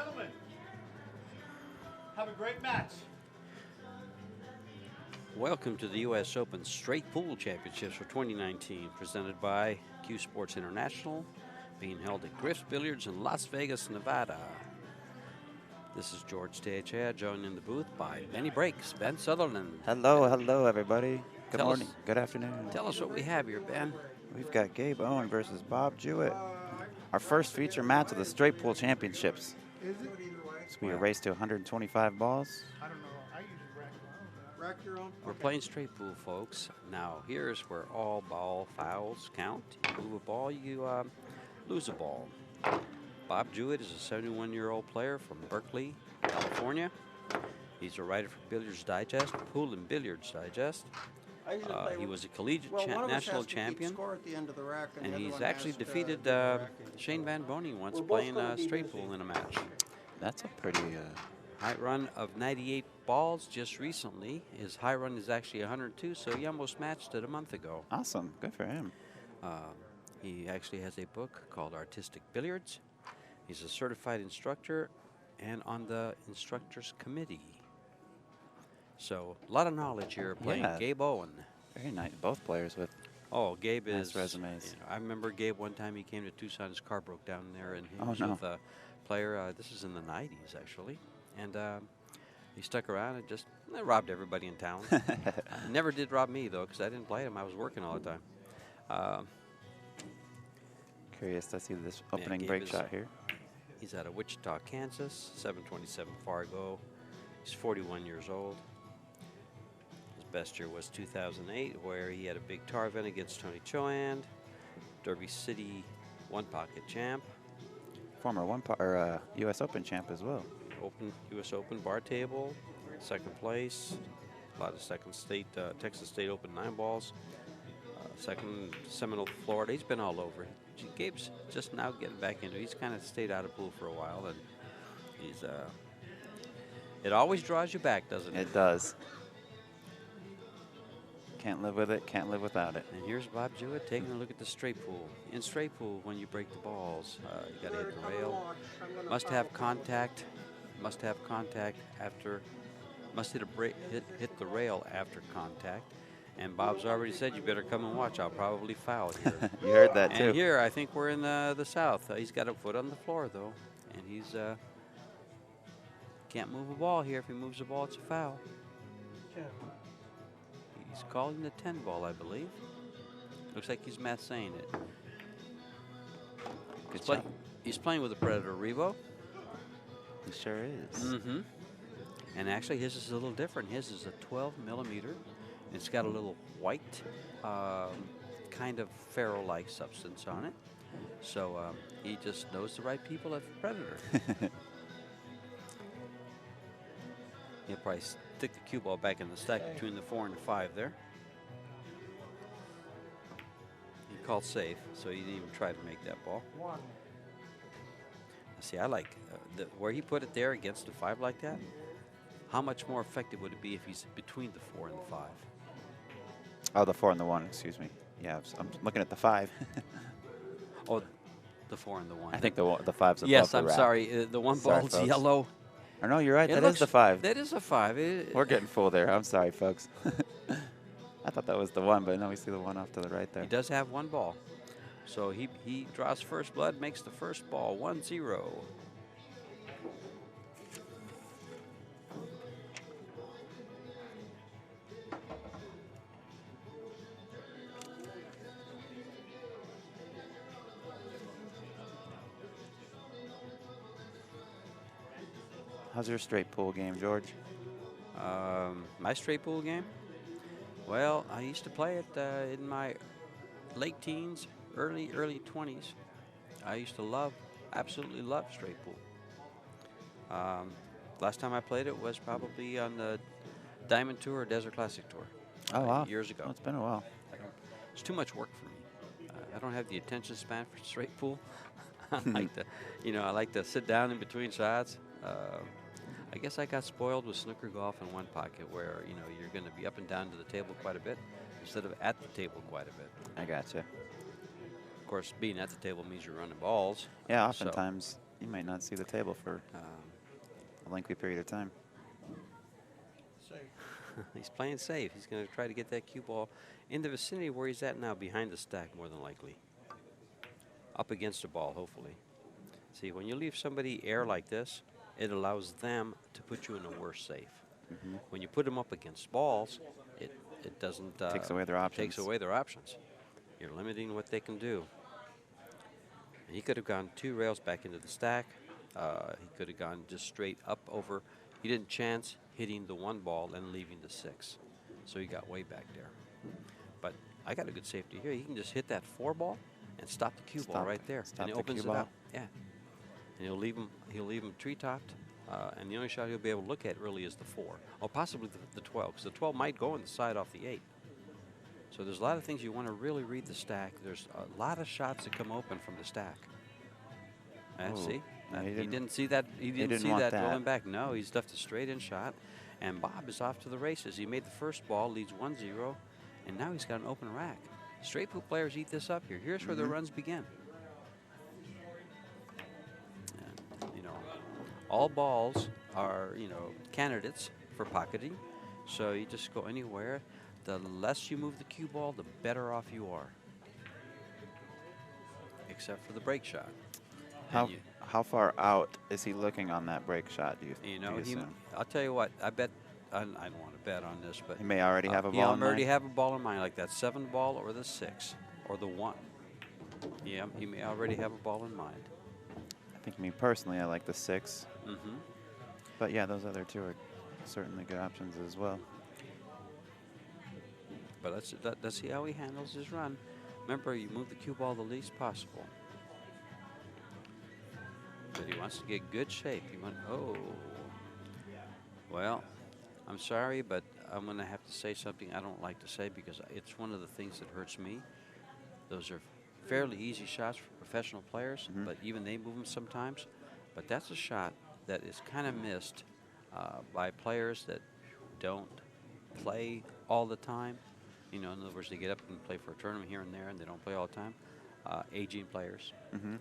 Gentlemen, have a great match. Welcome to the U.S. Open Straight Pool Championships for 2019, presented by CueSports International, being held at Griff Billiards in Las Vegas, Nevada. This is George Tejea, joined in the booth by Benny Breaks, Ben Sutherland. Hello, everybody. Good morning. Good afternoon. Tell us what we have here, Ben. We've got Gabe Owen versus Bob Jewett. Our first feature match of the Straight Pool Championships. It's going to be a race to 125 balls. I don't know. I usually rack your own. We're playing straight pool, folks. Now, here's where all ball fouls count. You move a ball, you lose a ball. Bob Jewett is a 71-year-old player from Berkeley, California. He's a writer for Billiards Digest, Pool and Billiards Digest. He was a collegiate national champion, and he's actually defeated Shane Van Boning once playing straight pool in a match. That's a pretty... High run of 98 balls just recently. His high run is actually 102, so he almost matched it a month ago. Awesome. Good for him. He actually has a book called Artistic Billiards. He's a certified instructor and on the instructors committee. So a lot of knowledge here playing Gabe Owen. Very nice. Both players with Gabe nice is resumes. You know, I remember Gabe one time he came to Tucson, his car broke down there, and he was no. with a player. This is in the 90s actually, and he stuck around and just robbed everybody in town. Never did rob me though, because I didn't play him. I was working all the time. Curious to see this opening break shot here. He's out of Wichita, Kansas, 727 Fargo. He's 41 years old. His best year was 2008, where he had a big tar event against Tony Choand, Derby City one-pocket champ. Former U.S. Open champ as well. U.S. Open bar table, second place. A lot of second state, Texas State Open 9 balls. Second Seminole, Florida. He's been all over. Gabe's just now getting back into it. He's kind of stayed out of pool for a while, and he's it always draws you back, doesn't it? It does. Can't live with it, can't live without it. And here's Bob Jewett taking a look at the straight pool. In straight pool, when you break the balls, you got to hit the rail. Must have contact. Must have contact after. Must hit the rail after contact. And Bob's already said, you better come and watch. I'll probably foul here. You heard that, too. And here, I think we're in the south. He's got a foot on the floor, though. And he's can't move a ball here. If he moves a ball, it's a foul. He's calling the 10 ball, I believe. Looks like he's massaying it. He's playing with a Predator Revo. He sure is. Mm-hmm. And actually, his is a little different. His is a 12 millimeter. It's got a little white, kind of ferro-like substance on it. So he just knows the right people at Predator. He'll probably stick the cue ball back in the stack between the 4 and the 5 there. He called safe, so he didn't even try to make that ball. See, I like where he put it there against the 5 like that. How much more effective would it be if he's between the 4 and the 5? Oh, the 4 and the 1, excuse me. Yeah, I'm looking at the 5. Oh, the 4 and the 1. I think the 5's above yes, the I'm rack. sorry. The one ball's yellow. Or no, you're right. That is the 5. That is a 5. We're getting full there. I'm sorry, folks. I thought that was the 1, but no, we see the 1 off to the right there. He does have one ball. So he draws first blood, makes the first ball 1-0. How's your straight pool game, George? My straight pool game? Well, I used to play it in my late teens, early 20s. I used to absolutely love straight pool. Last time I played it was probably on the Diamond Tour or Desert Classic Tour. Oh, wow. Years ago. Oh, it's been a while. It's too much work for me. I don't have the attention span for straight pool. I like to sit down in between shots. I guess I got spoiled with snooker golf in one pocket where, you're going to be up and down to the table quite a bit instead of at the table quite a bit. I gotcha. Of course, being at the table means you're running balls. Yeah, oftentimes he might not see the table for a lengthy period of time. Safe. He's playing safe. He's going to try to get that cue ball in the vicinity where he's at now, behind the stack, more than likely. Up against the ball, hopefully. See, when you leave somebody air like this, it allows them to put you in a worse safe. When you put them up against balls, it doesn't Takes away their options. Takes away their options. You're limiting what they can do. And he could have gone 2 rails back into the stack. He could have gone just straight up over. He didn't chance hitting the 1 ball and leaving the 6. So he got way back there. But I got a good safety here. He can just hit that 4 ball and stop the cue ball right there. Stop and he the opens cue it ball. up. Yeah. And he'll leave him tree-topped. And the only shot he'll be able to look at really is the 4. Or possibly the 12, because the 12 might go on the side off the 8. So there's a lot of things you want to really read the stack. There's a lot of shots that come open from the stack. See? Yeah, He didn't see that. He didn't see want that that. rolling back. No, he's left a straight-in shot. And Bob is off to the races. He made the first ball, leads 1-0, and now he's got an open rack. Straight pool players eat this up here. Here's where the runs begin. And, you know, all balls are, you know, candidates for pocketing. So you just go anywhere. The less you move the cue ball, the better off you are. Except for the break shot. How far out is he looking on that break shot, do you You know, assume? I'll tell you what, I bet, I don't want to bet on this, but He may already have a ball in he'll mind. already have a ball in mind, like that 7 ball or the 6 or the 1. Yeah, he may already have a ball in mind. I think me personally, I like the 6. But yeah, those other 2 are certainly good options as well. But let's see how he handles his run. Remember, you move the cue ball the least possible. But he wants to get good shape. Oh. Well, I'm sorry, but I'm going to have to say something I don't like to say because it's one of the things that hurts me. Those are fairly easy shots for professional players, but even they move them sometimes. But that's a shot that is kind of missed by players that don't play all the time. You know, in other words, they get up and play for a tournament here and there, and they don't play all the time. Aging players. And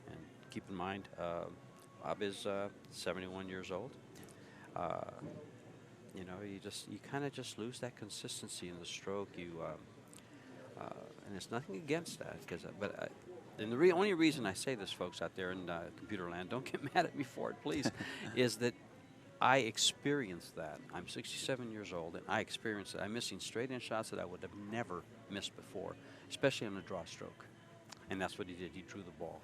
keep in mind, Bob is 71 years old. You know, you kind of just lose that consistency in the stroke. And it's nothing against that, and the only reason I say this, folks out there in computer land, don't get mad at me for it, please, is that I experienced that. I'm 67 years old, and I experienced it. I'm missing straight-in shots that I would have never missed before, especially on a draw stroke. And that's what he did. He drew the ball.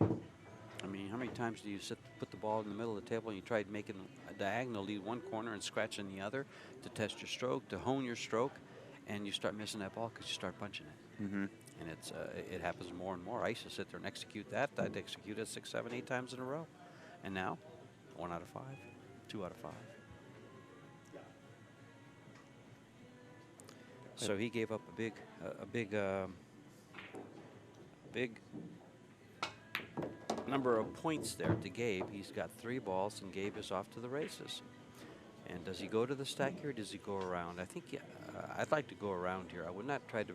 I mean, how many times do you put the ball in the middle of the table and you tried making a diagonal, lead one corner and scratch in the other to test your stroke, to hone your stroke, and you start missing that ball because you start punching it. And it happens more and more. I used to sit there and execute that. I'd execute it 6, 7, 8 times in a row. And now, 1 out of 5, 2 out of 5. So he gave up a big number of points there to Gabe. He's got 3 balls, and Gabe is off to the races. And does he go to the stack here, or does he go around? I think I'd like to go around here. I would not try to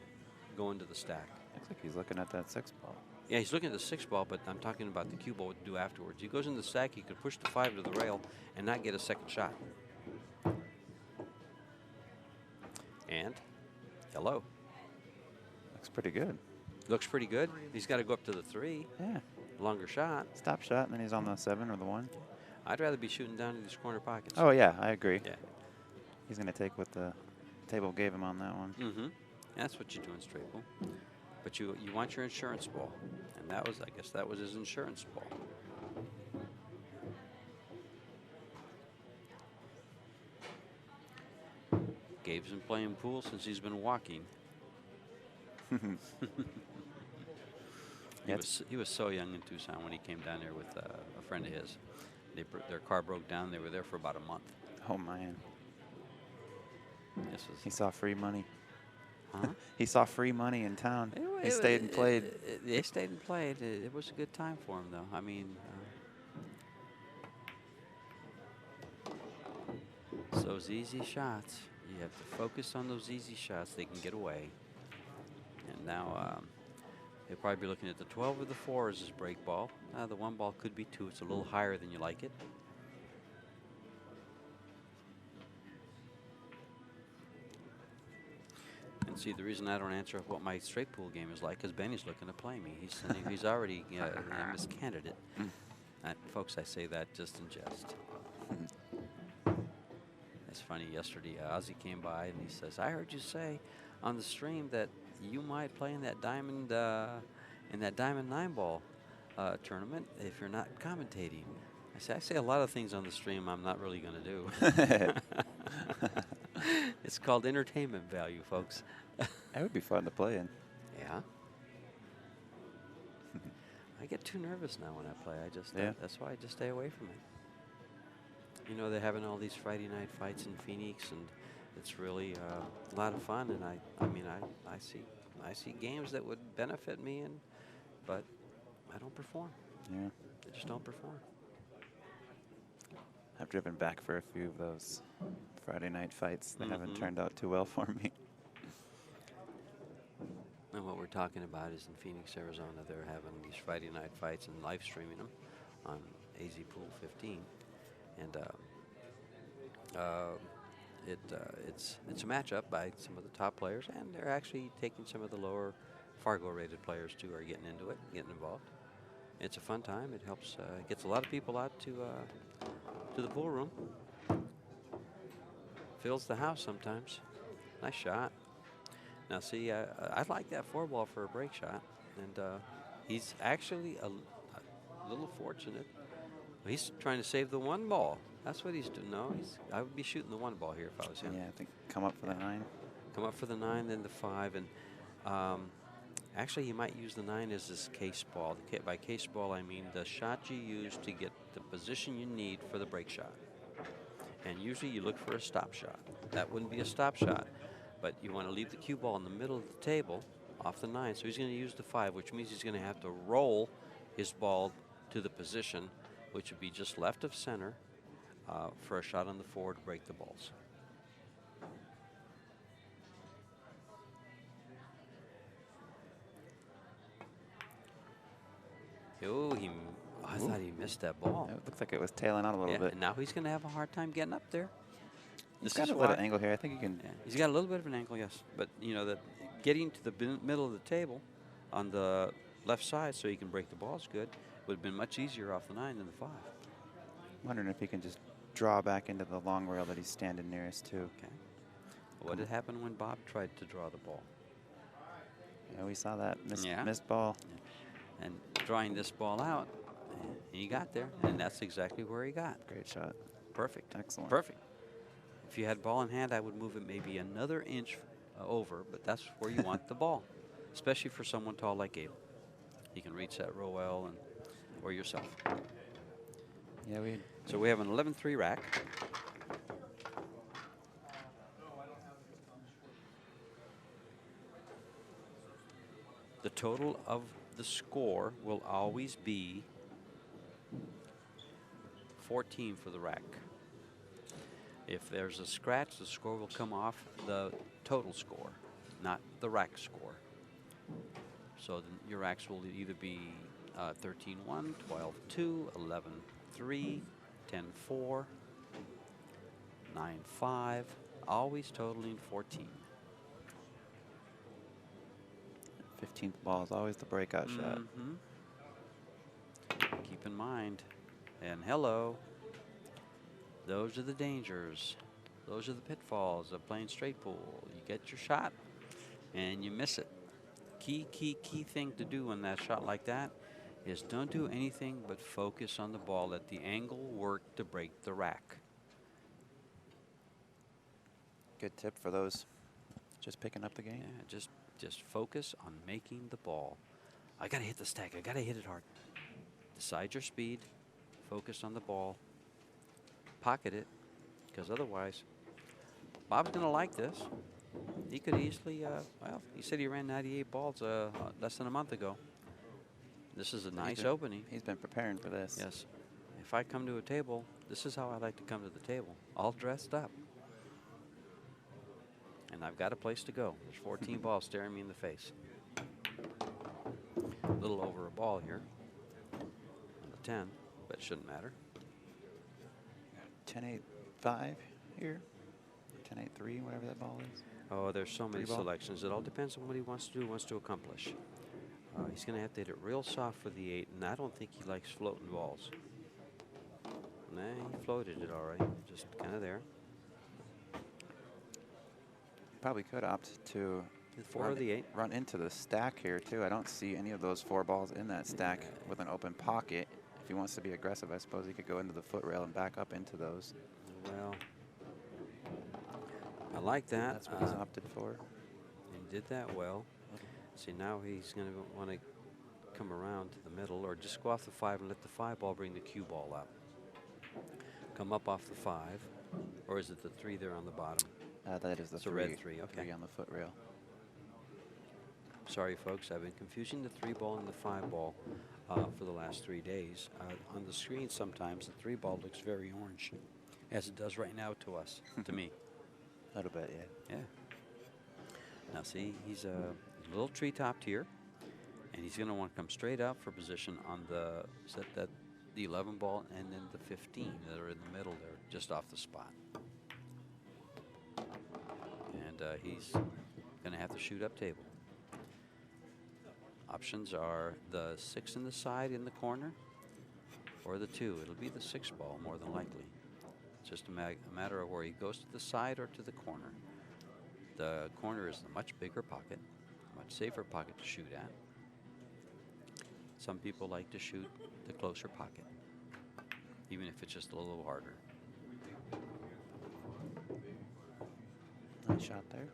go into the stack. Looks like he's looking at that 6 ball. Yeah, he's looking at the 6 ball, but I'm talking about the cue ball, what to do afterwards. He goes in the stack, he could push the 5 to the rail and not get a second shot. And, hello. Looks pretty good. Looks pretty good. He's got to go up to the 3. Yeah. Longer shot. Stop shot, and then he's on the 7 or the 1. I'd rather be shooting down to these corner pockets. Oh, yeah, I agree. Yeah. He's going to take what the table gave him on that one. That's what you do in straight pool. But you want your insurance ball. And I guess that was his insurance ball. Gabe's been playing pool since he's been walking. He was so young in Tucson when he came down there with a friend of his. Their car broke down. They were there for about a month. Oh, man. He saw free money. Huh? He saw free money in town. He stayed and played. They stayed and played. It was a good time for him, though. I mean, it's those easy shots. You have to focus on those easy shots. They can get away. And now You'll probably be looking at the 12 or the 4 as his break ball. The 1 ball could be 2. It's a little higher than you like it. And see, the reason I don't answer what my straight pool game is like is Benny's looking to play me. He's already a missed candidate. Folks, I say that just in jest. It's funny, yesterday Ozzy came by and he says, I heard you say on the stream that you might play in that Diamond 9-ball tournament if you're not commentating. I say a lot of things on the stream I'm not really going to do. It's called entertainment value, folks. That would be fun to play in. Yeah. I get too nervous now when I play. That's why I just stay away from it. You know, they're having all these Friday night fights in Phoenix, and it's really a lot of fun. And I see games that would benefit me, but I don't perform. Yeah. I just don't perform. I've driven back for a few of those Friday night fights. They haven't turned out too well for me. And what we're talking about is in Phoenix, Arizona, they're having these Friday night fights and live streaming them on AZ Pool 15. And it's a matchup by some of the top players, and they're actually taking some of the lower Fargo-rated players too, are getting into it, getting involved. It's a fun time. It helps, gets a lot of people out to the pool room. Fills the house sometimes. Nice shot. Now see, I like that 4-ball for a break shot, and he's actually a little fortunate. He's trying to save the 1 ball. That's what he's doing. No, I would be shooting the 1 ball here if I was him. Yeah, I think come up for the 9. Come up for the 9, then the 5, and actually he might use the 9 as his case ball. By case ball, I mean the shot you use to get the position you need for the break shot. And usually you look for a stop shot. That wouldn't be a stop shot, but you want to leave the cue ball in the middle of the table off the 9. So he's going to use the 5, which means he's going to have to roll his ball to the position, which would be just left of center for a shot on the 4 to break the balls. Oh, I thought he missed that ball. It looks like it was tailing out a little bit. And now he's going to have a hard time getting up there. He's got a little angle here. I think he can. Yeah, he's got a little bit of an angle, yes. But, you know, getting to the middle of the table on the left side so he can break the balls good would have been much easier off the 9 than the 5. Wondering if he can just draw back into the long rail that he's standing nearest to. Okay. What had happened when Bob tried to draw the ball? Yeah, we saw that missed ball. Yeah. And drawing this ball out, he got there, and that's exactly where he got. Great shot. Perfect. Excellent. Perfect. If you had ball in hand, I would move it maybe another inch over, but that's where you want the ball, especially for someone tall like Gabe. He can reach that real well, or yourself. Yeah, So we have an 11-3 rack. The total of the score will always be 14 for the rack. If there's a scratch, the score will come off the total score, not the rack score. So your racks will either be 13-1, 12-2, 11-3, 10-4, 9-5, always totaling 14. 15th ball is always the breakout shot. Keep in mind, and hello, those are the dangers. Those are the pitfalls of playing straight pool. You get your shot, and you miss it. Key thing to do on that shot like that is don't do anything but focus on the ball. Let the angle work to break the rack. Good tip for those just picking up the game. Yeah, just focus on making the ball. I gotta hit the stack. I gotta hit it hard. Decide your speed. Focus on the ball. Pocket it, because otherwise, Bob's gonna like this. He could easily, well, he said he ran 98 balls less than a month ago. This is a nice opening. He's been preparing for this. Yes. If I come to a table, this is how I like to come to the table, all dressed up. And I've got a place to go. There's 14 balls staring me in the face. little over a ball here. On the 10, but it shouldn't matter. 10-8-5 here. 10-8-3, whatever that ball is. Oh, there's so many Three ball. selections. It all depends on what he wants to do, wants to accomplish. He's going to have to hit it real soft for the 8, and I don't think he likes floating balls. Nah, he floated it all right, just kind of there. Probably could opt to The 4 or the 8. run into the stack here, too. I don't see any of those 4 balls in that stack with an open pocket. If he wants to be aggressive, I suppose he could go into the foot rail and back up into those. Well, I like that. That's what he's opted for. He did that well. See, now he's going to want to come around to the middle or just go off the 5 and let the 5 ball bring the cue ball up. Come up off the 5, or is it the 3 there on the bottom? That is the It's a 3. red 3, okay. 3 on the foot rail. Sorry, folks, I've been confusing the 3 ball and the 5 ball for the last 3 days. On the screen, sometimes the 3 ball looks very orange, as it does right now to us, to me. A little bit, yeah. Yeah. Now, see, he's a little tree-topped here, and he's going to want to come straight up for position on the the 11 ball and then the 15 that are in the middle there, just off the spot. And he's going to have to shoot up table. Options are the 6 in the side in the corner or the 2. It'll be the 6 ball more than likely. It's just a matter of where he goes to the side or to the corner. The corner is the much bigger pocket, much safer pocket to shoot at. Some people like to shoot the closer pocket, even if it's just a little harder. Nice shot there.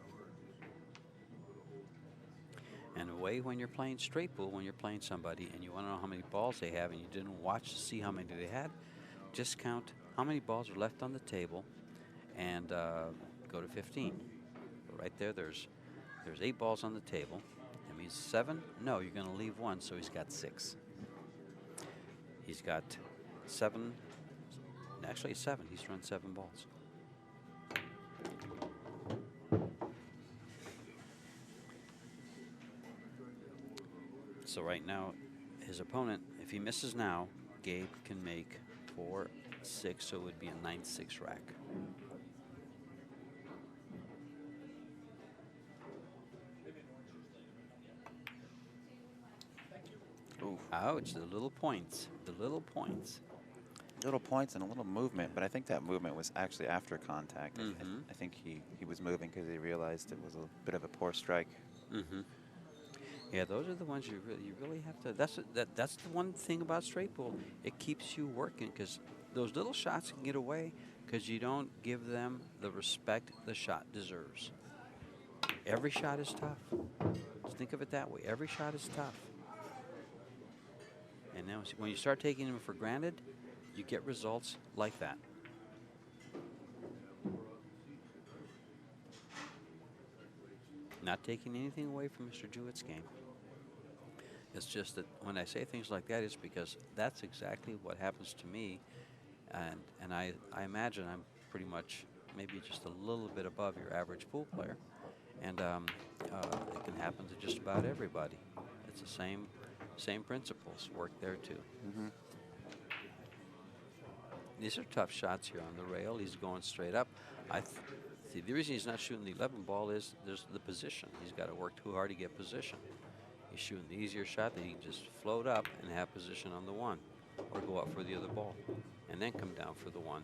And away when you're playing straight pool, when you're playing somebody and you want to know how many balls they have and you didn't watch to see how many they had, just count how many balls are left on the table and go to 15. Right there, there's 8 balls on the table. That means 7? No, you're going to leave 1, so he's got 6. He's got 7. Actually, 7. He's run 7 balls. So right now, his opponent, if he misses now, Gabe can make 4, 6, so it would be a 9-6 rack. Ooh. Ouch, the little points, the little points. Little points and a little movement, but I think that movement was actually after contact. Mm-hmm. I think he was moving because he realized it was a bit of a poor strike. Mm-hmm. Yeah, those are the ones you really have to. That's the one thing about straight pool. It keeps you working because those little shots can get away because you don't give them the respect the shot deserves. Every shot is tough. Just think of it that way. Every shot is tough. And now when you start taking them for granted, you get results like that. Not taking anything away from Mr. Jewett's game. It's just that when I say things like that, it's because that's exactly what happens to me. And I imagine I'm pretty much maybe just a little bit above your average pool player. And it can happen to just about everybody. It's the same principles work there too. Mm-hmm. These are tough shots here on the rail. He's going straight up. See, the reason he's not shooting the 11 ball is there's the position. He's got to work too hard to get position. He's shooting the easier shot that he can just float up and have position on the 1 or go up for the other ball and then come down for the 1.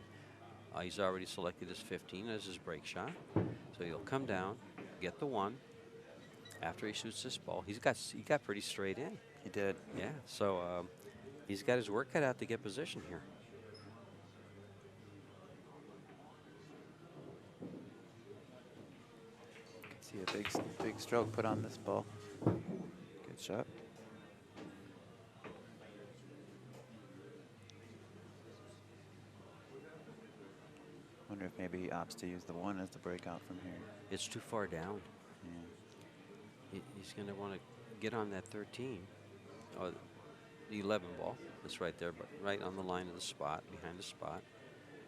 He's already selected his 15 as his break shot. So he'll come down, get the 1. After he shoots this ball, he got pretty straight in. He did. Yeah, so he's got his work cut out to get position here. See a big stroke put on this ball. Good shot. Wonder if maybe he opts to use the 1 as the breakout from here. It's too far down. Yeah. He's going to want to get on that 13, or the 11 ball. That's right there, but right on the line of the spot, behind the spot,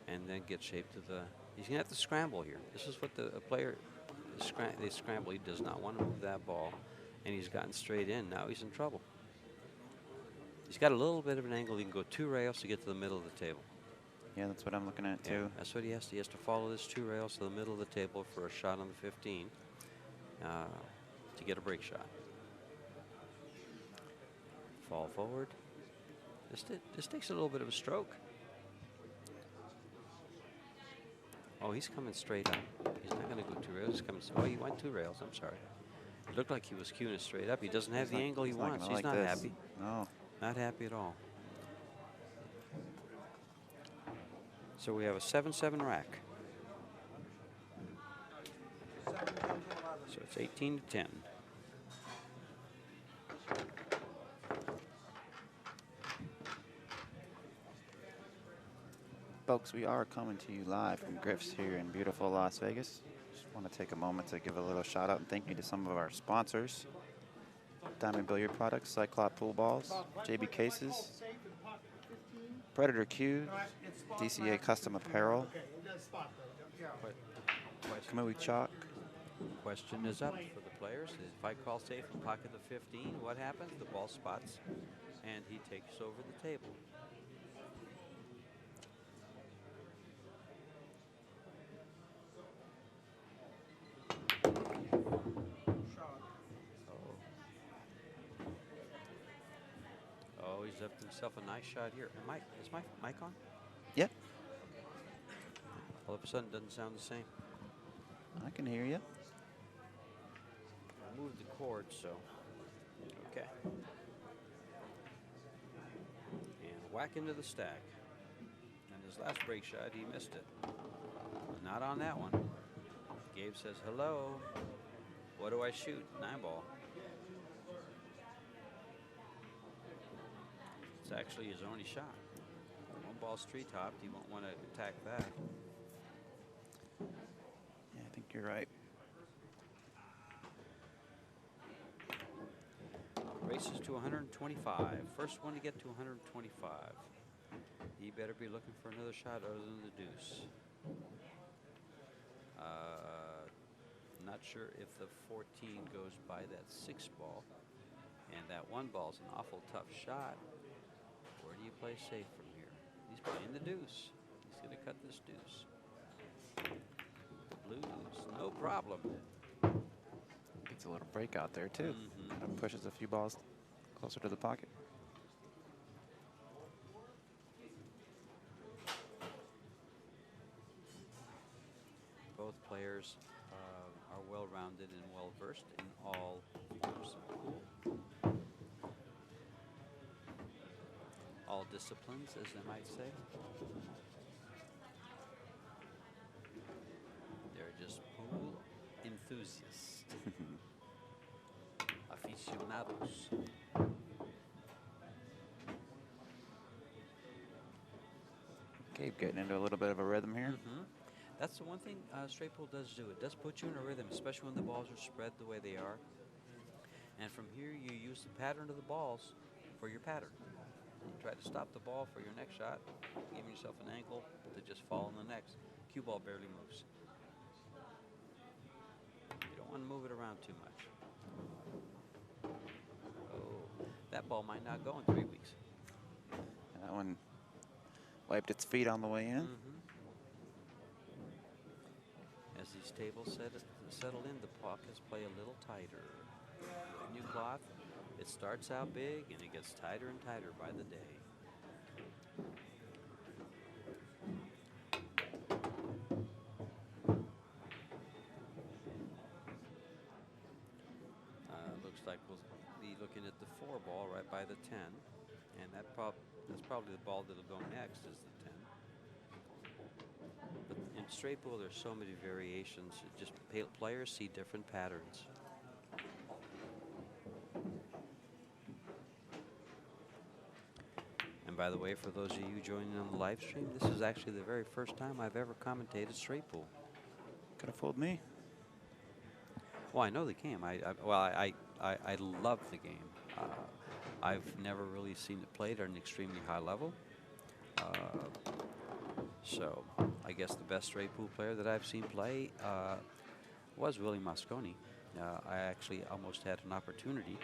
and then get shaped to the. He's going to have to scramble here. This is what a player. They scramble. He does not want to move that ball, and he's gotten straight in. Now he's in trouble. He's got a little bit of an angle. He can go 2 rails to get to the middle of the table. Yeah, that's what I'm looking at, too. That's what he has to. He has to follow this 2 rails to the middle of the table for a shot on the 15 to get a break shot. Fall forward. This takes a little bit of a stroke. Oh, he's coming straight up. He's not going to go 2 rails. He's coming. Oh, he went 2 rails. I'm sorry. It looked like he was cueing it straight up. He doesn't have the angle he wants. He's not happy. No. Not happy at all. So we have a 7-7 rack. So it's 18-10. Folks, we are coming to you live from Griff's here in beautiful Las Vegas. Just want to take a moment to give a little shout out and thank you to some of our sponsors. Diamond Billiard Products, Cyclop Pool Balls, JB Cases, Predator Cues, DCA Custom Apparel, Kamui Chalk. Question is up for the players. If I call safe and pocket the 15, what happens? The ball spots and he takes over the table. Oh, he's up himself a nice shot here. Is my mic on? Yep. All of a sudden, it doesn't sound the same. I can hear you. I moved the cord, so okay. And whack into the stack. And his last break shot, he missed it. Not on that one. Gabe says, hello. What do I shoot? 9-ball. It's actually his only shot. 1 ball's tree-topped. He won't want to attack that. Yeah, I think you're right. Races to 125. First one to get to 125. He better be looking for another shot other than the deuce. Not sure if the 14 goes by that 6-ball. And that 1 ball's an awful tough shot. Where do you play safe from here? He's playing the deuce. He's going to cut this deuce. The blue deuce, no problem. Gets a little break out there, too. And pushes a few balls closer to the pocket. Both players are well-rounded and well-versed in all forms of pool. All disciplines, as they might say. They're just pool enthusiasts. Aficionados. Gabe getting into a little bit of a rhythm here. That's the one thing straight pool does do. It does put you in a rhythm, especially when the balls are spread the way they are. And from here, you use the pattern of the balls for your pattern. You try to stop the ball for your next shot, giving yourself an ankle to just fall in the next. Cue ball barely moves. You don't want to move it around too much. Oh, that ball might not go in 3 weeks. That one wiped its feet on the way in. As these tables settle in, the pockets play a little tighter. New cloth, it starts out big and it gets tighter and tighter by the day. Looks like we'll be looking at the 4-ball right by the 10, and that's probably the ball that'll go next is the 10. But in straight pool, there's so many variations. It just players see different patterns. And by the way, for those of you joining on the live stream, this is actually the very first time I've ever commentated straight pool. Could have fooled me. Well, I know the game. I love the game. I've never really seen it played at an extremely high level. So I guess the best straight pool player that I've seen play was Willie Mosconi. I actually almost had an opportunity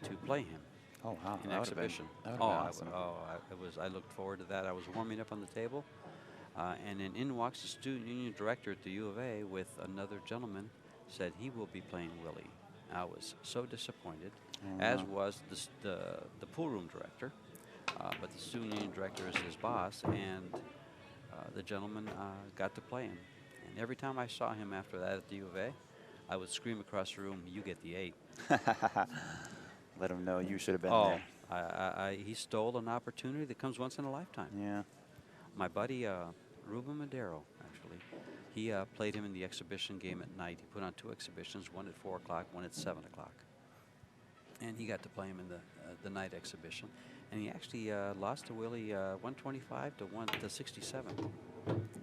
to play him. Oh, wow. in That would've been- exhibition. that would've been awesome. I looked forward to that. I was warming up on the table, and then in walks the student union director at the U of A with another gentleman, said he will be playing Willie. I was so disappointed, Oh, as wow. was the pool room director, but the student union director is his boss, and the gentleman got to play him. And every time I saw him after that at the U of A, I would scream across the room, "You get the 8." Let him know you should have been Oh, there. he stole an opportunity that comes once in a lifetime. Yeah. My buddy, Ruben Madero, actually, he played him in the exhibition game at night. He put on 2 exhibitions, one at 4 o'clock, one at 7 o'clock. And he got to play him in the night exhibition. And he actually lost to Willie 125 to 67.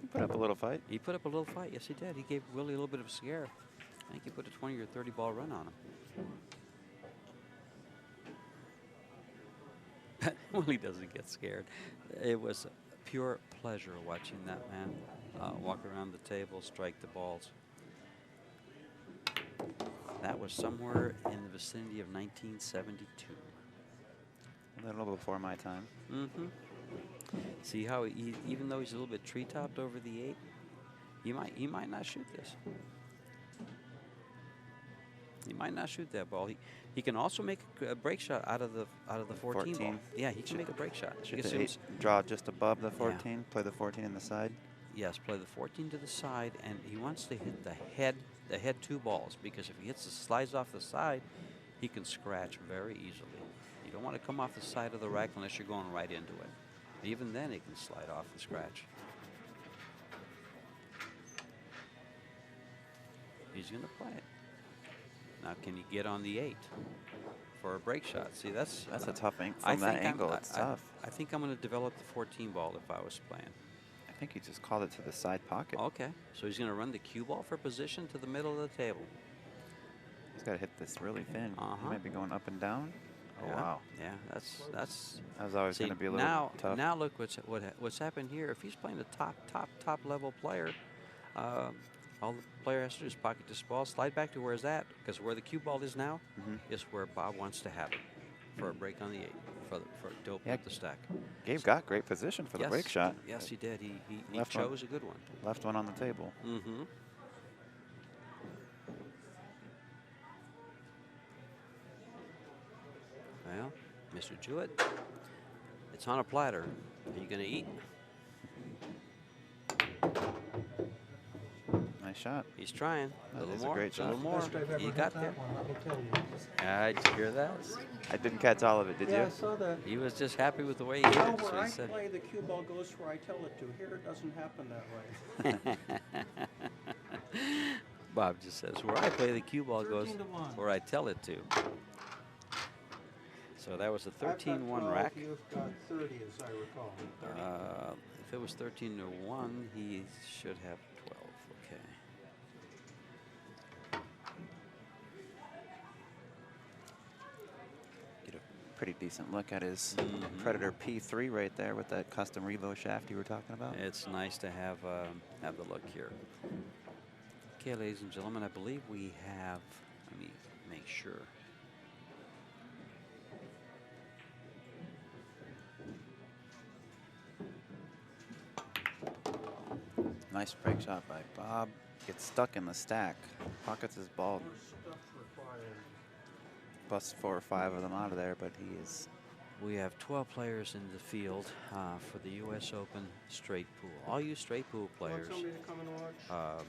He put up a little fight. He put up a little fight. Yes, he did. He gave Willie a little bit of a scare. I think he put a 20 or 30 ball run on him. Willie doesn't get scared. It was a pure pleasure watching that man walk around the table, strike the balls. That was somewhere in the vicinity of 1972. A little before my time. Mm-hmm. See how even though he's a little bit tree-topped over the 8, he might not shoot this. He might not shoot that ball. He can also make a break shot out of the 14 ball. Yeah, he can make a break shot. Should the 8 draw just above the 14? Yeah. Play the 14 in the side? Yes, play the 14 to the side, and he wants to hit the head 2 balls, because if he slides off the side, he can scratch very easily. You don't want to come off the side of the rack unless you're going right into it. Even then, it can slide off and scratch. He's going to play it. Now, can you get on the 8 for a break shot? See, that's a tough angle. From that angle, it's tough. I think I'm going to develop the 14 ball if I was playing. I think he just called it to the side pocket. Okay, so he's going to run the cue ball for position to the middle of the table. He's got to hit this really thin. He might be going up and down. Oh, Yeah. wow. Yeah, that's. That was always See, going to be a little tough. now look what's happened here. If he's playing a top level player, all the player has to do is pocket this ball, slide back to where it's at, because where the cue ball is now is where Bob wants to have it for a break on the 8, to open up the stack. Gabe got great position for the break shot. Yes, he did. He Left chose a good one. Left one on the table. Mm-hmm. Well, Mr. Jewett, it's on a platter. Are you going to eat? Nice shot. He's trying. A That little is a more. great shot. A little more. Best I've ever He hit got that there. one, let me tell you. Did you hear that? I didn't catch all of it, did Yeah, you? I saw that. He was just happy with the way he hit Well, it. So where I he said, play, the cue ball goes where I tell it to. Here, it doesn't happen that way. Bob just says, where I play, the cue ball goes 13 to 1. where I tell it to. So that was a I've got 13-1 12, rack. You've got 30, as I recall. 30. If it was 13 to 1, he should have 12. Okay. Get a pretty decent look at his Predator P3 right there with that custom Revo shaft you were talking about. It's nice to have the look here. Okay, ladies and gentlemen, I believe we have. Let me make sure. Nice break shot by Bob. Gets stuck in the stack. Pockets his ball. More stuff required. Busts 4 or 5 of them out of there, but he is. We have 12 players in the field for the U.S. Open straight pool. All you straight pool Want players somebody to come and watch?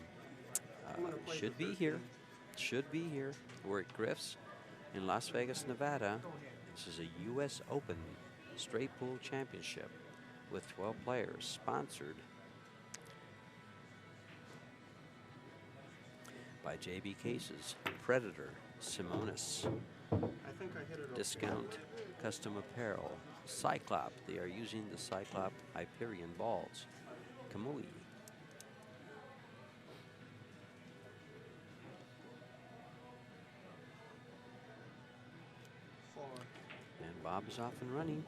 I'm gonna play should the be 13. here. Should be here. We're at Griff's in Las Vegas, Nevada. This is a U.S. Open straight pool championship with 12 players, sponsored by JB Cases, Predator, Simonis, I think I hit it okay. Discount Custom Apparel, Cyclop. They are using the Cyclop Hyperion balls. Kamui. Four. And Bob is off and running.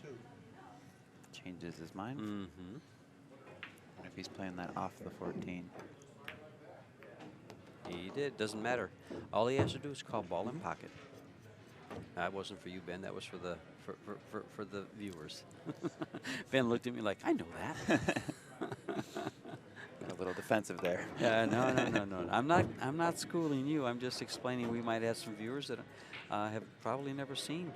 Two. Changes his mind. Mm-hmm. If he's playing that off the 14. He did. Doesn't matter. All he has to do is call ball in pocket. That wasn't for you, Ben. That was for the for the viewers. Ben looked at me like, I know that. Got a little defensive there. Yeah, no. I'm not schooling you. I'm just explaining. We might have some viewers that have probably never seen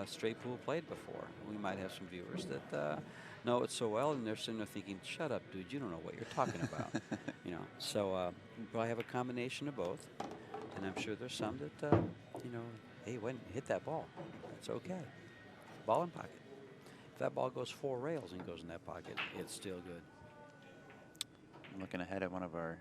straight pool played before. We might have some viewers that know it so well, and they're sitting there thinking, "Shut up, dude! You don't know what you're talking about." You know. So we probably have a combination of both, and I'm sure there's some that you know, hey, when hit that ball, it's okay. Ball in pocket. If that ball goes 4 rails and goes in that pocket, it's still good. I'm looking ahead at one of our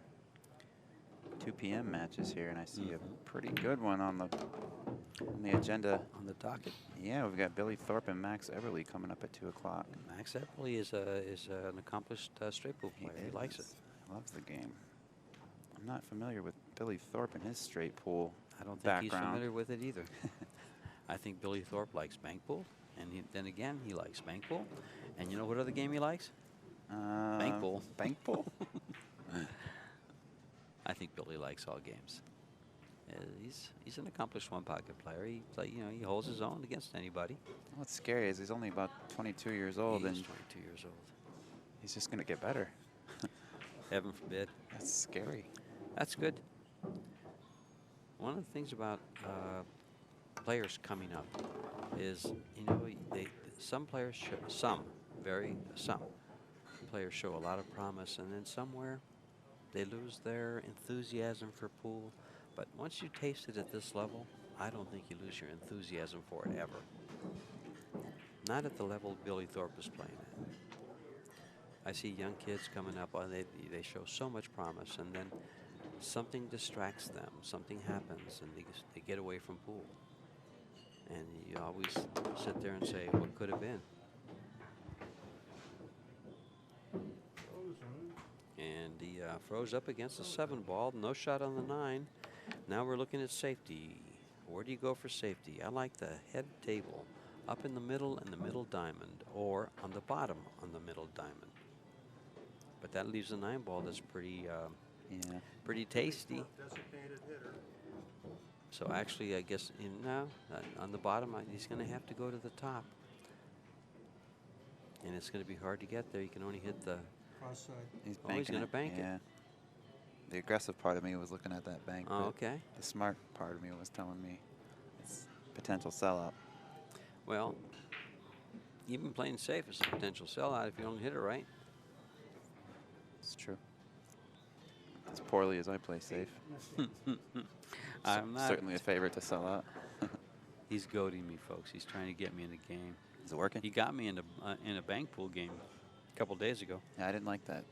2 p.m. matches here, and I see a pretty good one on the agenda. On the docket. Yeah, we've got Billy Thorpe and Max Everly coming up at 2 o'clock. Max Everly is an accomplished straight pool player. He likes it. Loves the game. I'm not familiar with Billy Thorpe and his straight pool I don't think background. he's familiar with it either. I think Billy Thorpe likes bank pool, and then again, he likes bank pool. And you know what other game he likes? Bank pool. Bank pool? I think Billy likes all games. He's an accomplished one-pocket player. He holds his own against anybody. What's scary is he's only about 22 years old, He's and 22 years old. he's just going to get better. Heaven forbid. That's scary. That's good. One of the things about players coming up is, you know, some players show some players show a lot of promise, and then somewhere they lose their enthusiasm for pool. But once you taste it at this level, I don't think you lose your enthusiasm for it ever. Not at the level Billy Thorpe is playing at. I see young kids coming up, and they show so much promise, and then something distracts them, something happens, and they get away from pool. And you always sit there and say, what could have been? And he froze up against the 7 ball, no shot on the 9. Now we're looking at safety. Where do you go for safety? I like the head table, up in the middle and the middle diamond, or on the bottom on the middle diamond. But that leaves a 9 ball that's pretty tasty. So actually, I guess on the bottom, he's going to have to go to the top. And it's going to be hard to get there. You can only hit the Cross side. He's going to bank it. Yeah. The aggressive part of me was looking at that bank. Oh, but okay. The smart part of me was telling me it's potential sellout. Well, even playing safe is a potential sellout if you don't hit it right. It's true. As poorly as I play safe. I'm not. Certainly a favorite to sell out. He's goading me, folks. He's trying to get me in the game. Is it working? He got me in a bank pool game a couple days ago. Yeah, I didn't like that.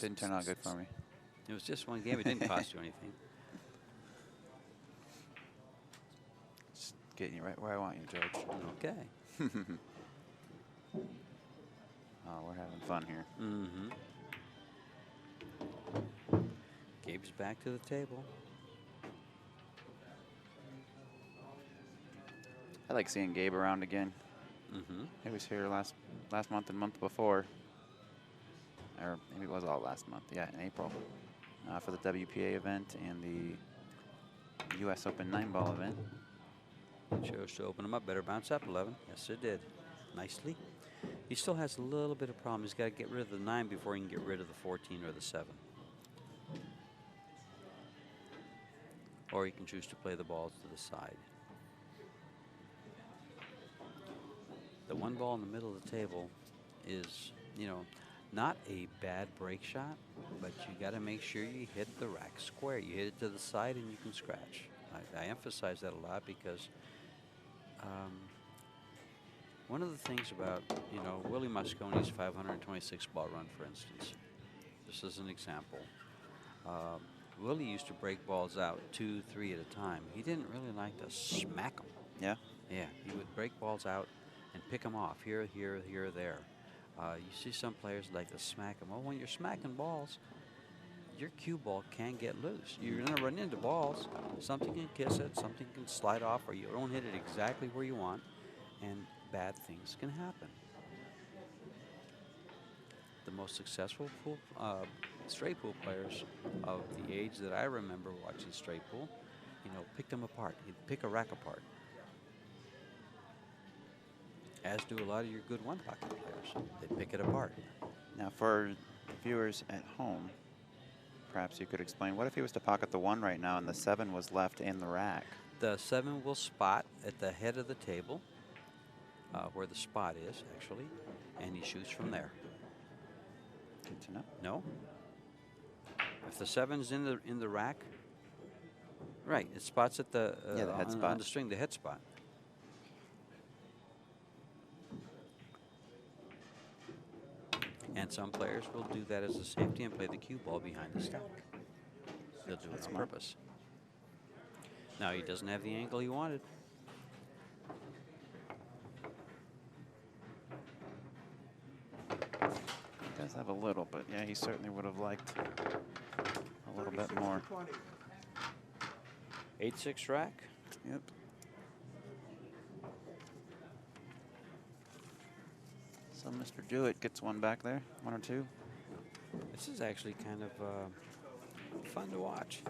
Didn't turn out good for me. It was just one game. It didn't cost you anything. Just getting you right where I want you, George. Okay. Oh, we're having fun here. Mm-hmm. Gabe's back to the table. I like seeing Gabe around again. Mm-hmm. He was here last month and month before. Or maybe it was all last month. Yeah, in April. For the WPA event and the U.S. Open 9-ball event. Chose to open him up. Better bounce up, 11. Yes, it did. Nicely. He still has a little bit of problem. He's got to get rid of the 9 before he can get rid of the 14 or the 7. Or he can choose to play the balls to the side. The 1 ball in the middle of the table is, you know, not a bad break shot, but you got to make sure you hit the rack square. You hit it to the side and you can scratch. I emphasize that a lot because one of the things about, you know, Willie Mosconi's 526 ball run, for instance, just as an example, Willie used to break balls out 2, 3 at a time. He didn't really like to smack them. Yeah? Yeah, he would break balls out and pick them off here, here, here, there. You see some players like to smack them. Well, when you're smacking balls, your cue ball can get loose. You're going to run into balls. Something can kiss it, something can slide off, or you don't hit it exactly where you want, and bad things can happen. The most successful straight pool players of the age that I remember watching straight pool, you know, picked them apart. You'd pick a rack apart. As do a lot of your good one pocket players. They pick it apart. Now, for viewers at home, perhaps you could explain, what if he was to pocket the 1 right now and the 7 was left in the rack? The 7 will spot at the head of the table, where the spot is, actually, and he shoots from there. Good to know. No? If the 7's in the rack, right, it spots at the, Yeah, the head on spot. the string, the head spot. And some players will do that as a safety and play the cue ball behind the stack. They'll do it That's on smart. purpose. Now he doesn't have the angle he wanted. He does have a little, but yeah, he certainly would have liked a little bit more. 8-6 rack. Yep. So Mr. Jewett gets one back there, 1 or 2. This is actually kind of fun to watch.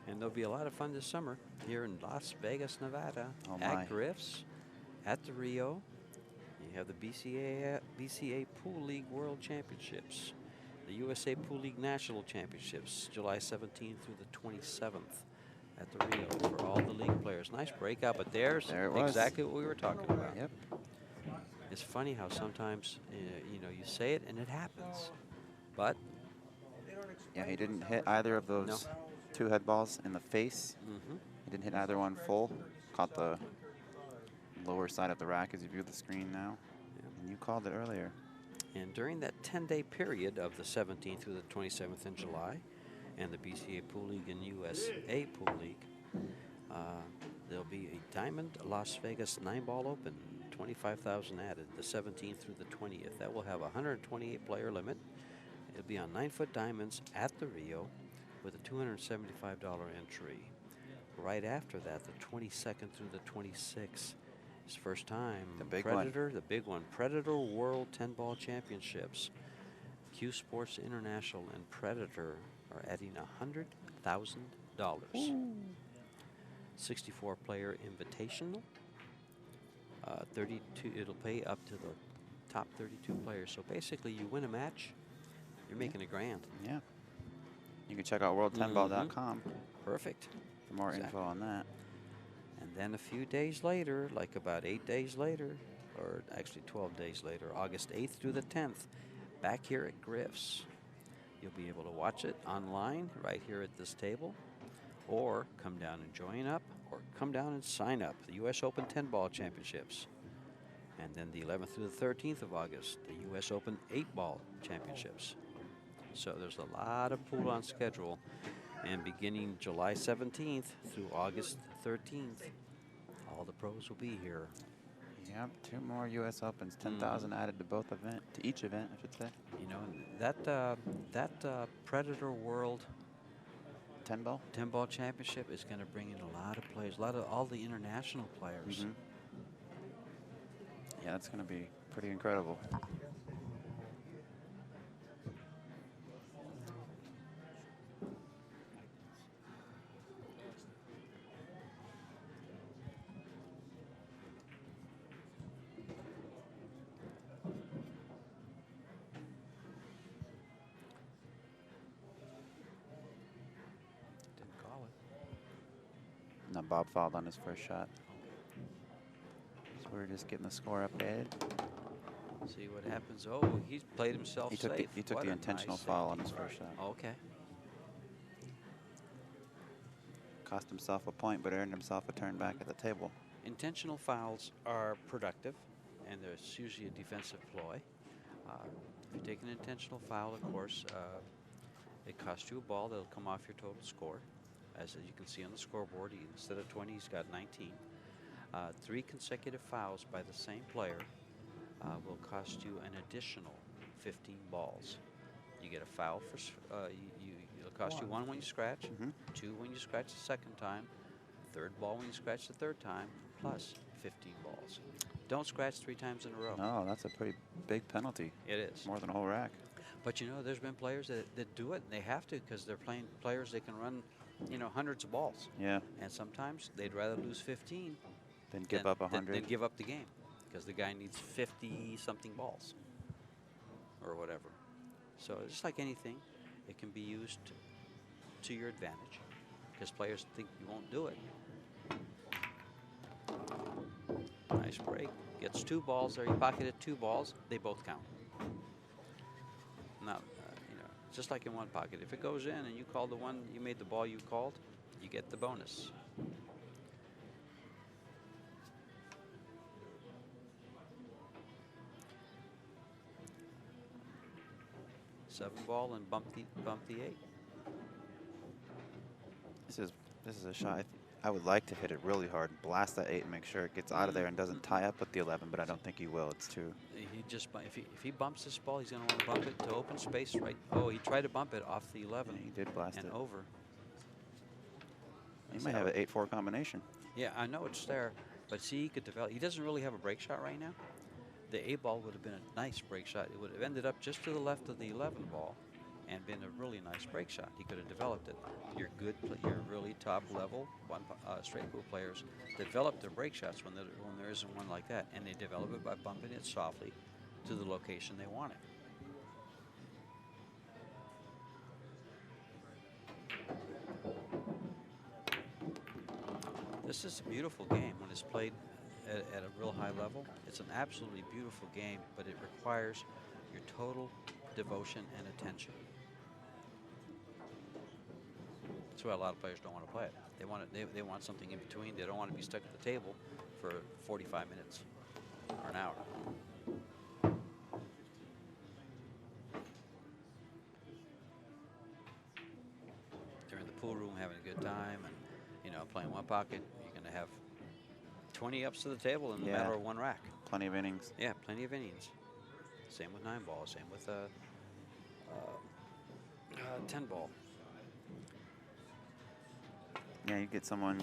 And there'll be a lot of fun this summer here in Las Vegas, Nevada, Oh my. at Griff's, at the Rio. You have the BCA Pool League World Championships, the USA Pool League National Championships, July 17th through the 27th at the Rio for all the league players. Nice breakout, but There it was. exactly what we were talking about. Yep. It's funny how sometimes you know, you say it and it happens, but Yeah, he didn't hit either of those No. 2 head balls in the face. mhm. He didn't hit either one full. Caught the lower side of the rack as you view the screen now. Yeah. And you called it earlier. And during that 10-day period of the 17th through the 27th in July, and the BCA Pool League and USA Pool League, there'll be a Diamond Las Vegas 9-ball open, 25,000 added, the 17th through the 20th. That will have a 128 player limit. It'll be on 9-foot diamonds at the Rio with a $275 entry. Right after that, the 22nd through the 26th. It's first time. The big one. Predator, the big one. Predator World 10-ball Championships. CueSports International and Predator are adding $100,000. 64-player invitational. 32. It'll pay up to the top 32 players. So basically, you win a match, you're making a grand. Yeah. You can check out world10ball.com Perfect. for more Exactly. info on that. And then a few days later, like about 8 days later, or actually 12 days later, August 8th through the 10th, back here at Griff's. You'll be able to watch it online right here at this table, or come down and join up, or come down and sign up. The U.S. Open 10-ball Championships. And then the 11th through the 13th of August, the U.S. Open 8-ball Championships. So there's a lot of pool on schedule. And beginning July 17th through August 13th, all the pros will be here. Yep, 2 more U.S. Opens, 10,000 added to both to each event, I should say. You know, that Predator World 10-ball? 10-ball championship is going to bring in a lot of players, all the international players. Yeah, that's going to be pretty incredible. Didn't call it. Now Bob fouled on his first shot. So we're just getting the score updated. See what happens. Oh, he's played himself He took safe. the What a intentional nice foul on safety. his first shot. Okay. Cost himself a point, but earned himself a turn back at the table. Intentional fouls are productive, and there's usually a defensive ploy. If you take an intentional foul, of course, it costs you a ball that'll come off your total score. As you can see on the scoreboard, instead of 20, he's got 19. 3 consecutive fouls by the same player will cost you an additional 15 balls. You get a foul for, it'll cost you 1 when you scratch, 2 when you scratch the second time, 3rd ball when you scratch the 3rd time, plus 15 balls. Don't scratch 3 times in a row. No, that's a pretty big penalty. It is. More than a whole rack. But you know, there's been players that do it, and they have to because they're playing players that can run, you know, hundreds of balls. Yeah. And sometimes they'd rather lose 15 Then give up 100. than give up the game because the guy needs 50-something balls or whatever. So just like anything, it can be used to your advantage because players think you won't do it. Nice break. Gets 2 balls there. He pocketed 2 balls. They both count. Now, you know, just like in one pocket, if it goes in and you call the one, you made the ball you called, you get the bonus. Seven ball and bump the 8. This is a shot. I would like to hit it really hard, blast that 8, and make sure it gets out of there and doesn't tie up with the 11. But I don't think he will. It's too. He just if he bumps this ball, he's going to want to bump it to open space, right? Oh, he tried to bump it off the 11. Yeah, he did blast and it. over. He might have an 8-4 combination. Yeah, I know it's there, but see, he could develop. He doesn't really have a break shot right now. The 8 ball would have been a nice break shot. It would have ended up just to the left of the 11 ball and been a really nice break shot. He could have developed it. Your really top level straight pool players develop their break shots when there isn't one like that, and they develop it by bumping it softly to the location they want it. This is a beautiful game when it's played at a real high level. It's an absolutely beautiful game, but it requires your total devotion and attention. That's why a lot of players don't want to play it. They want something in between. They don't want to be stuck at the table for 45 minutes or an hour. They're in the pool room having a good time, and you know, playing one pocket, you're going to have 20 ups to the table in the matter of one rack. Plenty of innings. Yeah, plenty of innings. Same with 9 ball. Same with 10 ball. Yeah, you get someone,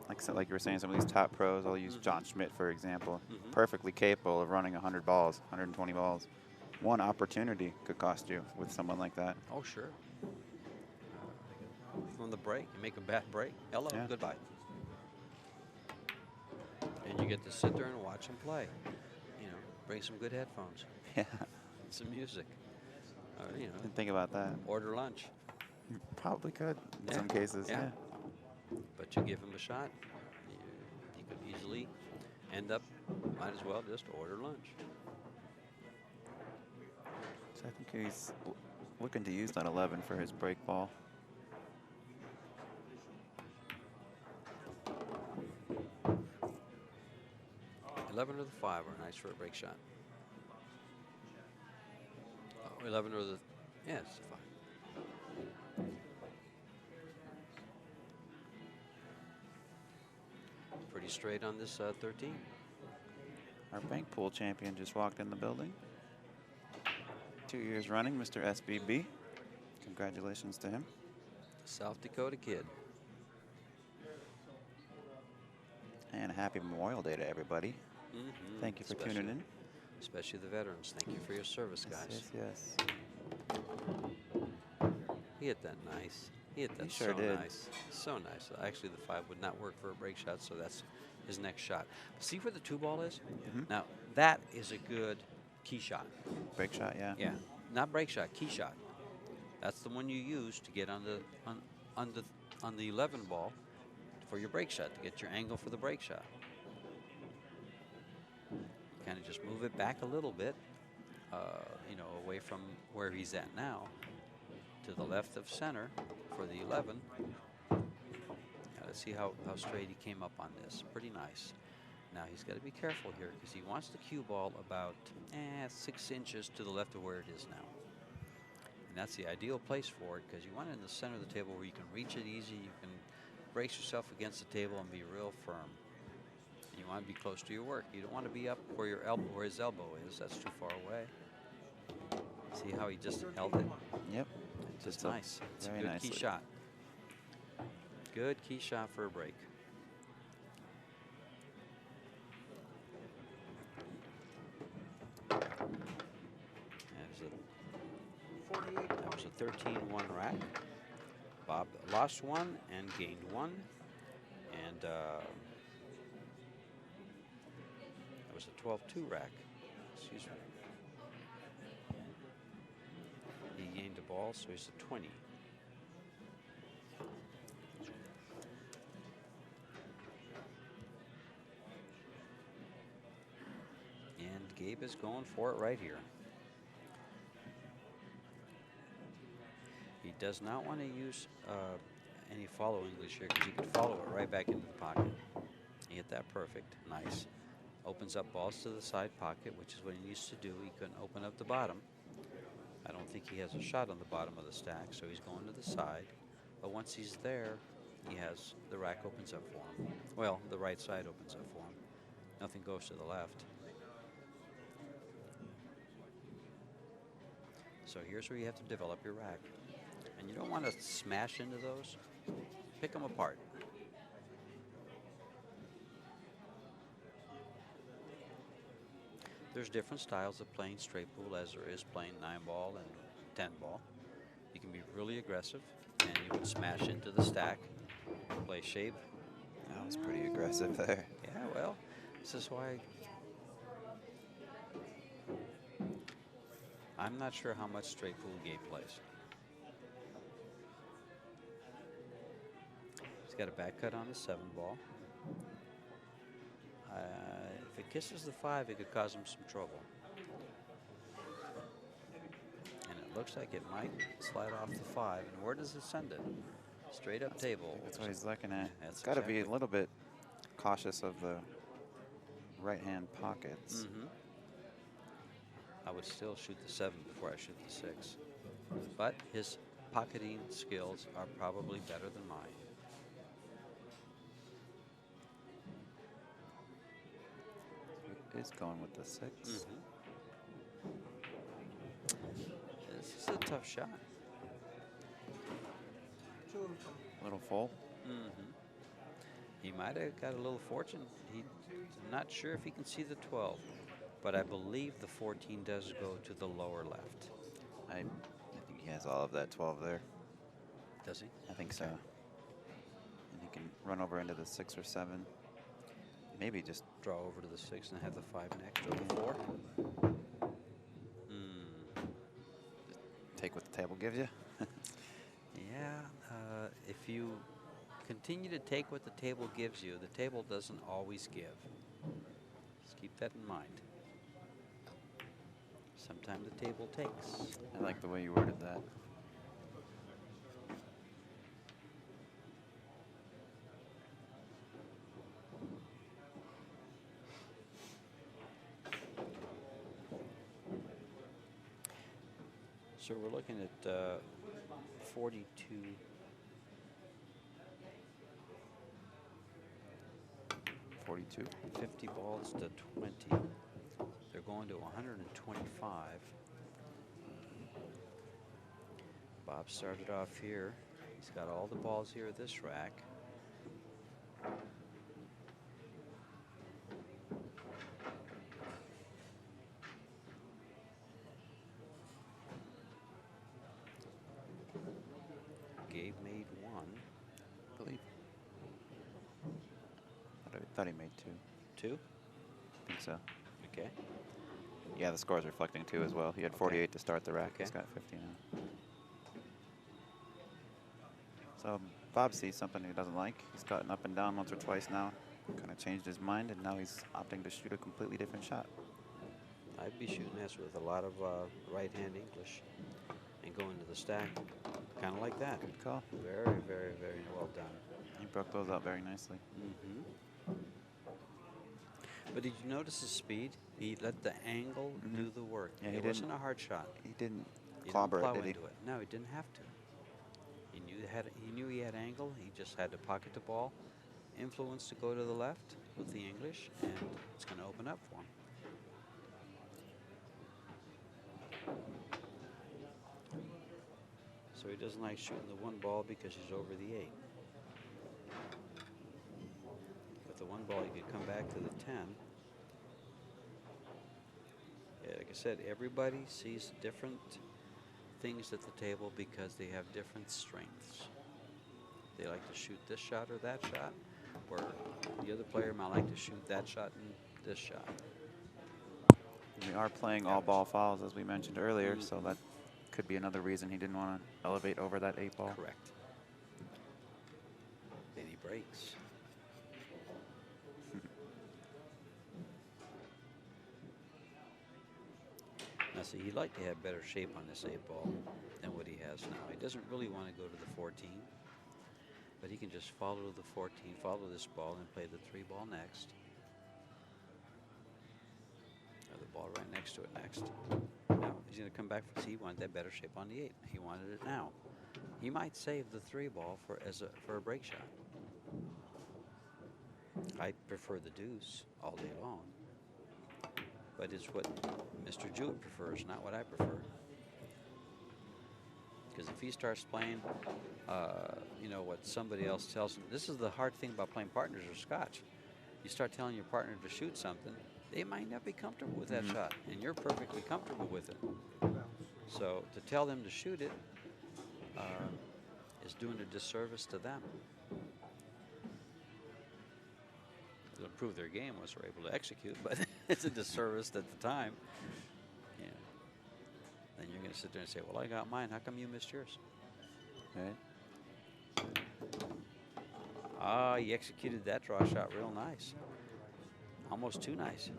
like you were saying, some of these top pros. I'll use John Schmidt, for example. Perfectly capable of running 100 balls, 120 balls. One opportunity could cost you with someone like that. Oh, sure. On the break, you make a bad break. Hello, goodbye. And you get to sit there and watch them play. You know, bring some good headphones. Yeah. Some music. You know. Didn't think about that. Order lunch. You probably could in some cases. Yeah. But you give him a shot, you could easily end up, might as well just order lunch. So I think he's looking to use that 11 for his break ball. $11 or the 5 are nice for a break shot. Oh, 11 or the, yeah, it's the 5. Pretty straight on this 13. Our bank pool champion just walked in the building. 2 years running, Mr. SBB. Congratulations to him. South Dakota kid. And a happy Memorial Day to everybody. Thank you for tuning in. Especially the veterans. Thank you for your service, guys. Yes. He hit that nice. He hit that He sure did. nice. So nice. Actually, the 5 would not work for a break shot, so that's his next shot. See where the 2 ball is? Now, that is a good key shot. Break shot, yeah. Yeah. Not break shot, key shot. That's the one you use to get on the 11 ball for your break shot, to get your angle for the break shot. Kind of just move it back a little bit, you know, away from where he's at now, to the left of center for the 11. Let's see how straight he came up on this. Pretty nice. Now he's got to be careful here because he wants the cue ball about 6 inches to the left of where it is now. And that's the ideal place for it because you want it in the center of the table where you can reach it easy. You can brace yourself against the table and be real firm. You want to be close to your work. You don't want to be up where your elbow, where his elbow is. That's too far away. See how he just held it? Yep. It's just nice. It's a good key shot. Good key shot for a break. That was a 13-1 rack. Bob lost one and gained one. And that was a 12-2 rack. Excuse me. He gained a ball, so he's a 20. And Gabe is going for it right here. He does not want to use any follow English here because he could follow it right back into the pocket. He hit that perfect. Nice. Opens up balls to the side pocket, which is what he used to do. He couldn't open up the bottom. I don't think he has a shot on the bottom of the stack, so he's going to the side. But once he's there, the rack opens up for him. Well, the right side opens up for him. Nothing goes to the left. So here's where you have to develop your rack. And you don't want to smash into those. Pick them apart. There's different styles of playing straight pool as there is playing 9-ball and 10-ball. You can be really aggressive and you would smash into the stack, play shape. That was pretty aggressive there. Yeah, well, this is why I'm not sure how much straight pool Gabe plays. He's got a back cut on the 7-ball. If it kisses the 5, it could cause him some trouble. And it looks like it might slide off the 5. And where does it send it? Straight up table. That's what he's looking at. That's It's got to be a exactly. little bit cautious of the right-hand pockets. Mm-hmm. I would still shoot the 7 before I shoot the 6. But his pocketing skills are probably better than mine. He's going with the 6. Mm-hmm. This is a tough shot. A little full. Mm-hmm. He might have got a little fortune. He's not sure if he can see the 12, but I believe the 14 does go to the lower left. I think he has all of that 12 there. Does he? I think so. And he can run over into the 6 or 7. Maybe just Draw over to the 6 and have the 5 next to the 4. take what the table gives you. Yeah, if you continue to take what the table gives you, the table doesn't always give. Just keep that in mind. Sometimes the table takes. I like the way you worded that. So we're looking at 42. .42. 50 balls to 20. They're going to 125. Bob started off here. He's got all the balls here at this rack. Gabe made 1. I believe. I thought he made 2. 2? I think so. Okay. Yeah, the score's reflecting 2 as well. He had 48 to start the rack. Okay. He's got 50 now. So Bob sees something he doesn't like. He's gotten up and down once or twice now. Kind of changed his mind, and now he's opting to shoot a completely different shot. I'd be shooting this with a lot of right-hand English and going to the stack, kind of like that. Good call. Very, very, very well done. He broke those out very nicely. Mm-hmm. But did you notice his speed? He let the angle do the work. Yeah, he It wasn't didn't- a hard shot. He didn't He didn't clobber plow it, did he? into it. No, he didn't have to. He knew he had angle. He just had to pocket the ball, influence to go to the left with the English, and it's going to open up for him. So he doesn't like shooting the 1 ball because he's over the 8. With the 1 ball, he could come back to the 10. Yeah, like I said, everybody sees different things at the table because they have different strengths. They like to shoot this shot or that shot, or the other player might like to shoot that shot and this shot. We are playing all ball fouls, as we mentioned earlier, so that could be another reason he didn't want to elevate over that 8-ball. Correct. Then he breaks. Now, see, he'd like to have better shape on this 8-ball than what he has now. He doesn't really want to go to the 14, but he can just follow the 14, follow this ball, and play the 3-ball next. Or the ball right next to it next. Now, he's going to come back for, see, he wanted that better shape on the 8. He wanted it now. He might save the 3-ball for a break shot. I prefer the deuce all day long. But it's what Mr. Jewett prefers, not what I prefer. Because if he starts playing, you know, what somebody else tells him, this is the hard thing about playing partners or scotch. You start telling your partner to shoot something, they might not be comfortable with that shot, and you're perfectly comfortable with it. So to tell them to shoot it is doing a disservice to them. It'll improve their game once we're able to execute, but it's a disservice at the time. Yeah. Then you're going to sit there and say, well, I got mine. How come you missed yours? Right. Ah, he executed that draw shot real nice. Almost too nice.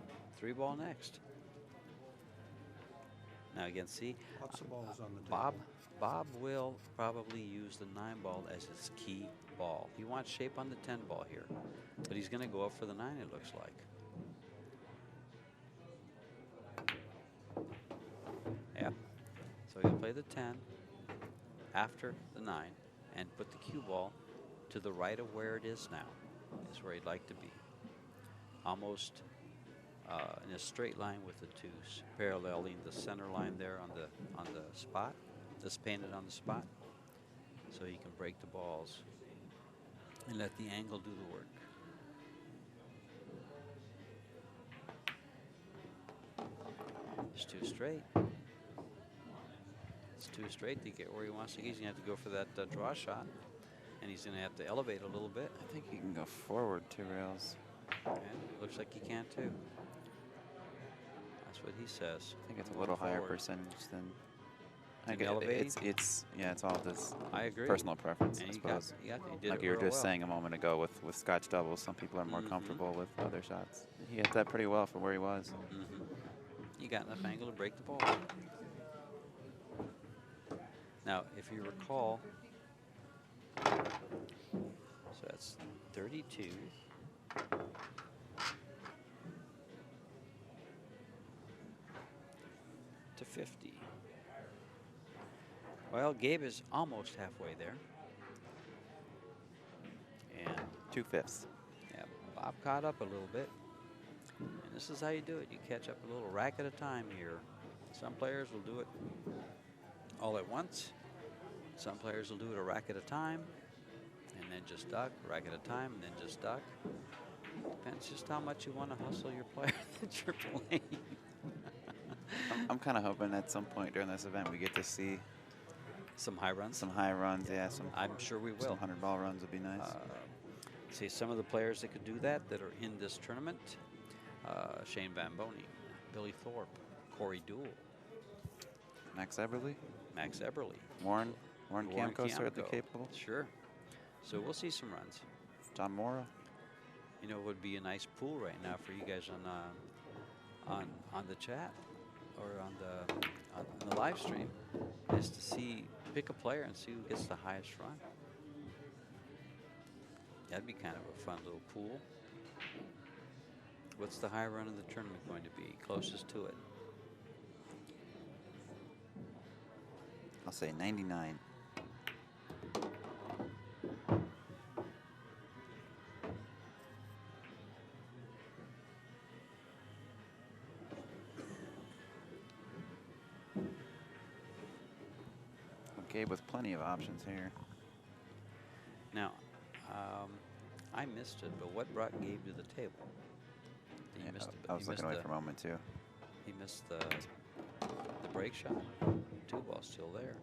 3-ball next. Now again, see, Lots of balls on the table. Bob will probably use the 9-ball as his key ball. He wants shape on the 10-ball here, but he's going to go up for the 9, it looks like. Yeah. So he'll play the 10 after the 9 and put the cue ball to the right of where it is now. Is where he'd like to be. Almost in a straight line with the 2s, paralleling the center line there on the spot. That's painted on the spot, so you can break the balls and let the angle do the work. It's too straight. It's too straight to get where he wants to. He's going to have to go for that draw shot, and he's going to have to elevate a little bit. I think he can go forward 2 rails. And looks like he can too. That's what he says. I think it's a little higher percentage than. I Than get elevating? it's yeah, it's all this I agree. personal preference, And I he suppose. he did Like it you were real just well. saying a moment ago with Scotch doubles, some people are more comfortable with other shots. He hit that pretty well for where he was. You got enough angle to break the ball. Now, if you recall, so that's 32. To 50. Well, Gabe is almost halfway there. And 2/5. yeah, Bob caught up a little bit. And this is how you do it. You catch up a little rack at a time here. Some players will do it all at once. Some players will do it a rack at a time and then just duck, rack at a time and then just duck. Depends just how much you want to hustle your player that you're playing. I'm kind of hoping at some point during this event we get to see Some high runs. some high runs. Yeah, I'm sure we will. some 100-ball runs would be nice. See some of the players that could do that are in this tournament. Shane Van Boney, Billy Thorpe, Corey Dool, Max Eberly, Max Eberly. Warren Kiamko, certainly Kiamko. capable. Sure. So we'll see some runs. John Mora. You know, it would be a nice pool right now for you guys on the chat or on the live stream, is to pick a player and see who gets the highest run. That'd be kind of a fun little pool. What's the high run of the tournament going to be? Closest to it. I'll say 99. Gabe with plenty of options here. Now, I missed it, but what brought Gabe to the table? He Yeah, missed I was looking away for a moment too. He missed the break shot. 2 ball's still there.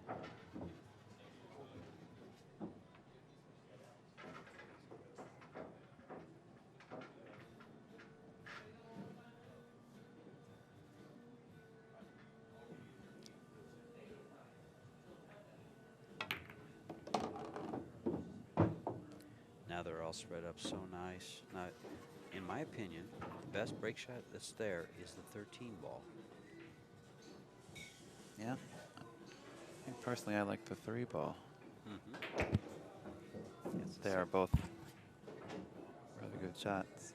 Now they're all spread up so nice. Now, in my opinion, the best break shot that's there is the 13 ball. Yeah. I think personally, I like the 3 ball. They are both really good shots.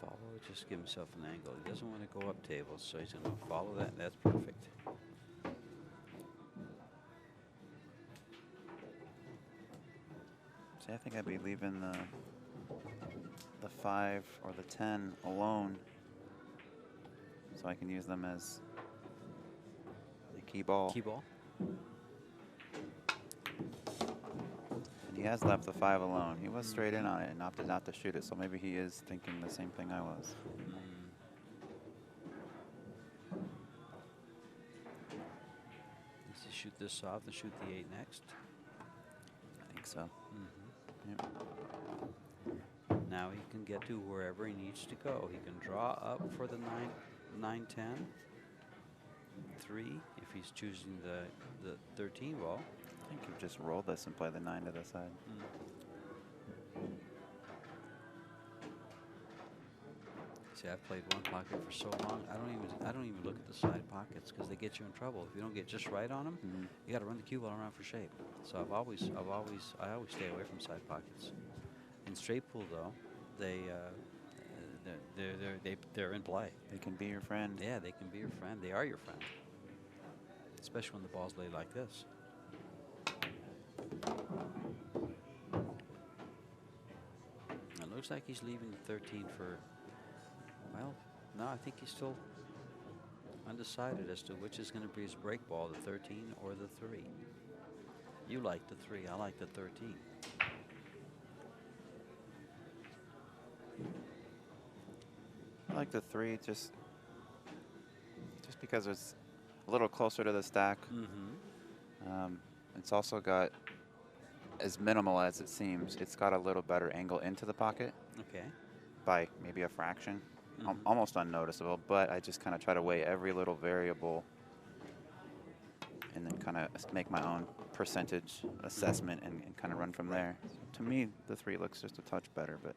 Follow, just give himself an angle. He doesn't want to go up tables, so he's going to follow that. That's perfect. See, I think I'd be leaving the 5 or the 10 alone, so I can use them as the key ball. Key ball. And he has left the 5 alone. He was straight in on it and opted not to shoot it, so maybe he is thinking the same thing I was. Does he shoot this off and shoot the 8 next? I think so. Yep. Now he can get to wherever he needs to go. He can draw up for the 9, 10, 3 if he's choosing the 13 ball. I think you just roll this and play the 9 to the side. See, I've played one pocket for so long. I don't even look at the side pockets because they get you in trouble. If you don't get just right on them, you got to run the cue ball around for shape. So I always stay away from side pockets. In straight pool though, they're in play. They can be your friend. Yeah, they can be your friend. They are your friend, especially when the ball's laid like this. It looks like he's leaving the 13 for. Well, no, I think he's still undecided as to which is going to be his break ball, the 13 or the 3. You like the 3, I like the 13. I like the 3 just because it's a little closer to the stack. It's also got, as minimal as it seems, it's got a little better angle into the pocket. Okay. By maybe a fraction. Almost unnoticeable, but I just kind of try to weigh every little variable and then kind of make my own percentage assessment and kind of run from there. So to me, the 3 looks just a touch better, but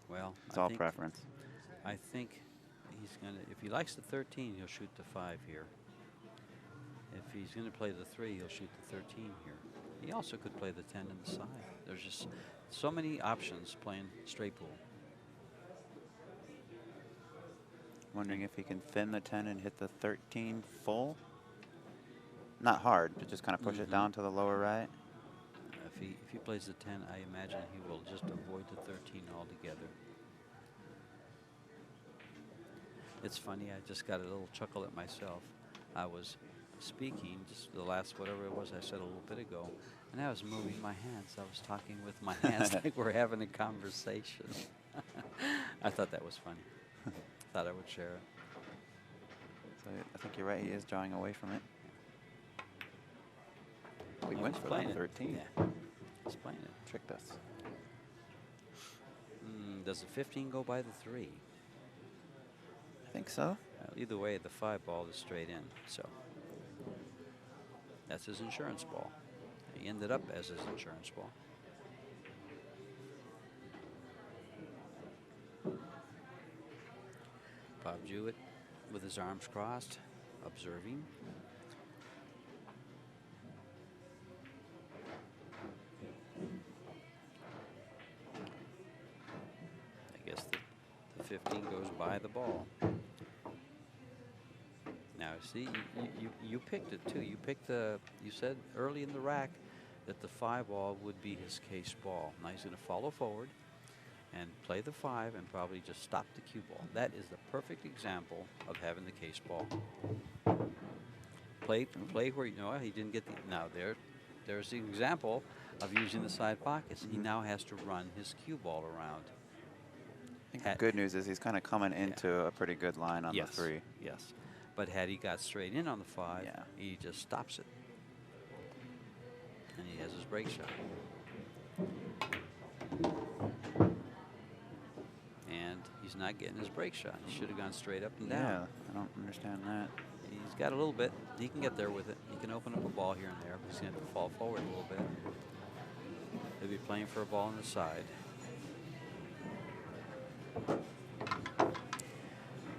well, it's all preference. I think he's going to, if he likes the 13, he'll shoot the 5 here. If he's going to play the 3, he'll shoot the 13 here. He also could play the 10 on the side. There's just so many options playing straight pool. Wondering if he can thin the 10 and hit the 13 full. Not hard, but just kind of push it down to the lower right. If he plays the 10, I imagine he will just avoid the 13 altogether. It's funny, I just got a little chuckle at myself. I was speaking, just the last whatever it was I said a little bit ago, and I was moving my hands. I was talking with my hands like we're having a conversation. I thought that was funny. Thought I would share it. So I think you're right, he is drawing away from it. We went for playing that 13. Yeah, he's playing it. Tricked us. Does the 15 go by the 3? I think so. Either way, the 5 ball is straight in, so that's his insurance ball. He ended up as his insurance ball. Bob Jewett with his arms crossed, observing. I guess the 15 goes by the ball. Now, see, you picked it too. You picked you said early in the rack that the 5 ball would be his case ball. Now he's going to follow forward and play the 5 and probably just stop the cue ball. That is the perfect example of having the case ball. Play where, you know, he didn't get the, now there's the example of using the side pockets. He now has to run his cue ball around. I think the good news is he's kind of coming into a pretty good line on the 3. Yes. But had he got straight in on the 5, Yeah. he just stops it. And he has his break shot. And he's not getting his break shot. He should have gone straight up and down. Yeah, I don't understand that. He's got a little bit. He can get there with it. He can open up a ball here and there, but he's going to have to fall forward a little bit. He'll be playing for a ball on the side.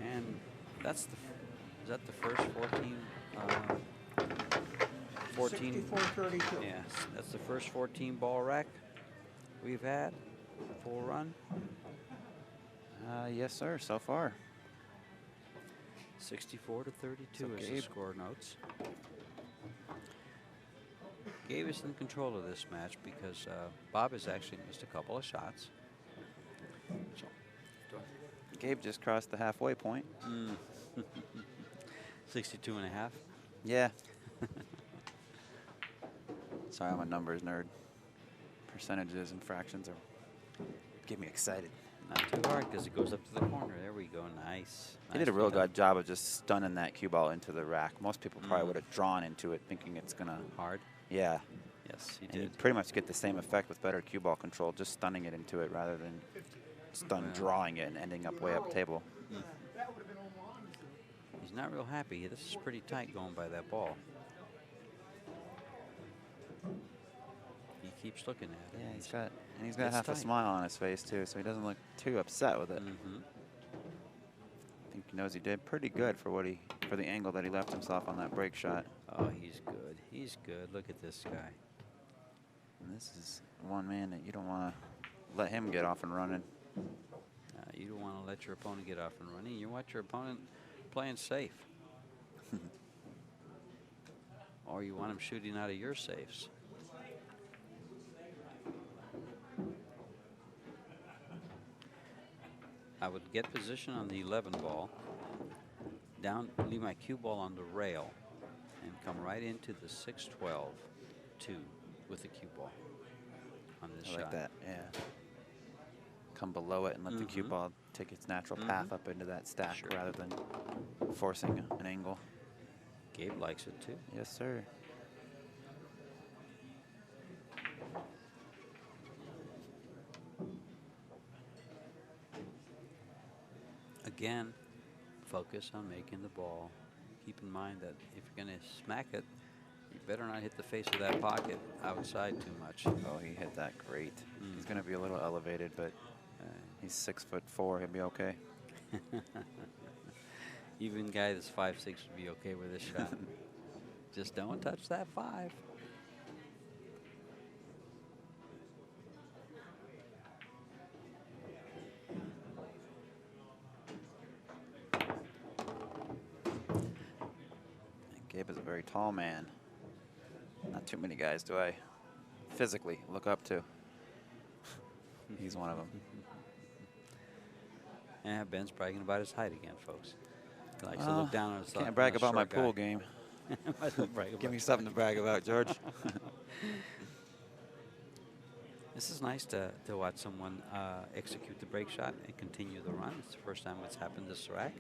And that's the, is that the first 14? 64-32. Yes, that's the first 14 ball rack we've had. Full run. Yes, sir, so far. 64 to 32 So is the Gabe. score notes. Gabe is in control of this match because Bob has actually missed a couple of shots. So, Gabe just crossed the halfway point. 62 and a half. Yeah. Sorry, I'm a numbers nerd. Percentages and fractions get me excited. Not too hard because it goes up to the corner. There we go. Nice. He did a real good job of just stunning that cue ball into the rack. Most people probably would have drawn into it thinking it's going to... Hard? Yeah. Yes, he And did. you pretty much get the same effect with better cue ball control, just stunning it into it rather than drawing it and ending up way up table. He's not real happy. This is pretty tight going by that ball. He keeps looking at it. Yeah, he's got It's half a tight. smile on his face too, so he doesn't look too upset with it. Mm-hmm. I think he knows he did pretty good for the angle that he left himself on that break shot. Oh, he's good. He's good. Look at this guy. And this is one man that you don't want to let him get off and running. You don't want to let your opponent get off and running. You want your opponent playing safe. Or you want him shooting out of your safes. I would get position on the 11 ball, leave my cue ball on the rail, and come right into the 6-12-2 with the cue ball on this I shot. like that, yeah. Come below it and let the cue ball take its natural path up into that stack rather than forcing an angle. Gabe likes it too. Yes, sir. Again, focus on making the ball. Keep in mind that if you're going to smack it, you better not hit the face of that pocket outside too much. Oh, he hit that great. He's going to be a little elevated, but he's 6'4". He'll be okay. Even a guy that's 5'6" would be okay with this shot. Just don't touch that 5. Gabe is a very tall man. Not too many guys do I physically look up to. He's one of them. Yeah, Ben's bragging about his height again, folks. He likes to look down on his Can't brag about my pool game. Give me something to brag about, George. This is nice to watch someone execute the break shot and continue the run. It's the first time it's happened this rack.